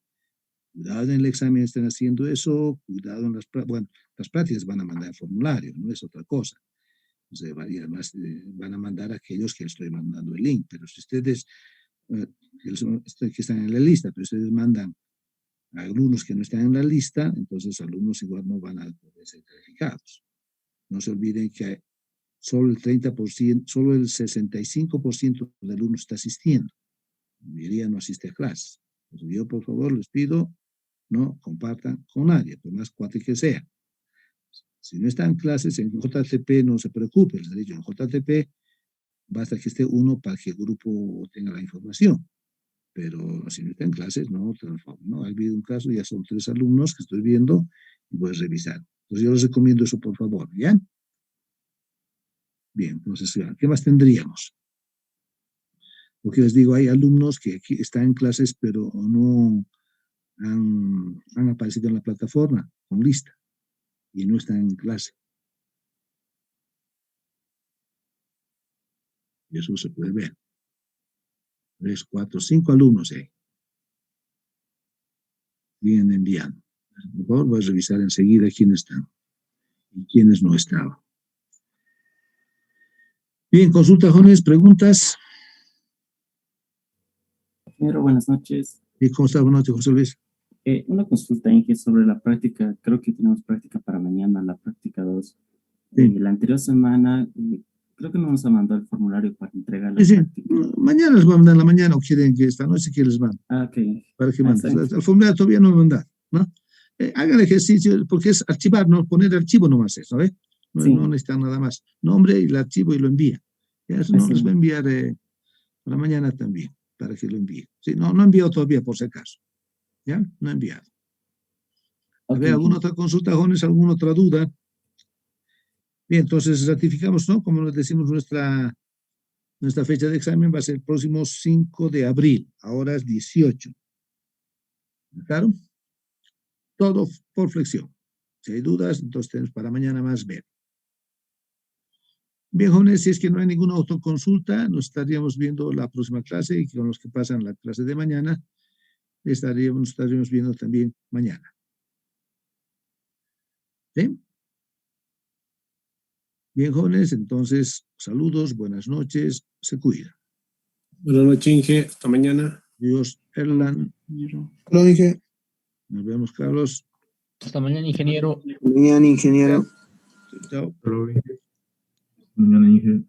Cuidado en el examen estén haciendo eso, cuidado en las prácticas. Bueno, las prácticas van a mandar formulario, no es otra cosa. Entonces, y además van a mandar a aquellos que les estoy mandando el link. Pero si ustedes, que están en la lista, pero ustedes mandan a alumnos que no están en la lista, entonces alumnos igual no van a poder ser calificados. No se olviden que solo el 30%, solo el 65% de alumnos está asistiendo. La mayoría no asiste a clases. Entonces yo, por favor, les pido, no compartan con nadie, por más cuate que sea. Si no están en clases, en JTP no se preocupe, les he dicho, en JTP basta que esté uno para que el grupo tenga la información. Pero si no está en clases, no, no. Ha habido un caso, ya son 3 alumnos que estoy viendo y voy a revisar. Entonces yo les recomiendo eso, por favor, ¿ya? Bien, entonces, ¿qué más tendríamos? Porque les digo, hay alumnos que aquí están en clases, pero no han aparecido en la plataforma con lista y no están en clase. Y eso se puede ver. 3, 4, 5 alumnos vienen enviando. Por favor, voy a revisar enseguida quiénes están y quiénes no estaban. Bien, consulta, jóvenes, preguntas. Ingeniero, buenas noches. ¿Y cómo está? Buenas noches, José Luis. Una consulta, Inge, sobre la práctica. Creo que tenemos práctica para mañana, la práctica 2. Sí. La anterior semana, creo que no nos ha mandado el formulario para entregar la práctica. Mañana les voy a mandar en la mañana o quieren que esta noche que les van. Ok. Para que manden. El formulario todavía no lo mandan, ¿no? Hagan ejercicio, porque es archivar, no poner archivo nomás eso, ¿eh? No, sí. No necesitan nada más. Nombre y el archivo y lo envía. Ya eso no les va a enviar para mañana también, para que lo envíe. Sí, no he enviado todavía por si acaso. ¿Ya? No he enviado. A ver, ¿alguna otra consulta, jóvenes? ¿Alguna otra duda? Bien, entonces ratificamos, ¿no? Como les decimos, nuestra fecha de examen va a ser el próximo 5 de abril, ahora es 18. ¿Claro? Todo por flexión. Si hay dudas, entonces tenemos para mañana más ver. Bien, jóvenes, si es que no hay ninguna autoconsulta, nos estaríamos viendo la próxima clase y con los que pasan la clase de mañana, nos estaríamos viendo también mañana. ¿Sí? Bien, jóvenes, entonces, saludos, buenas noches, se cuida. Buenas noches, Inge, hasta mañana. Adiós, Erlan. Hola, Inge. Nos vemos, Carlos. Hasta mañana, ingeniero. Mañana, ingeniero. Chao. Hasta mañana, Inge.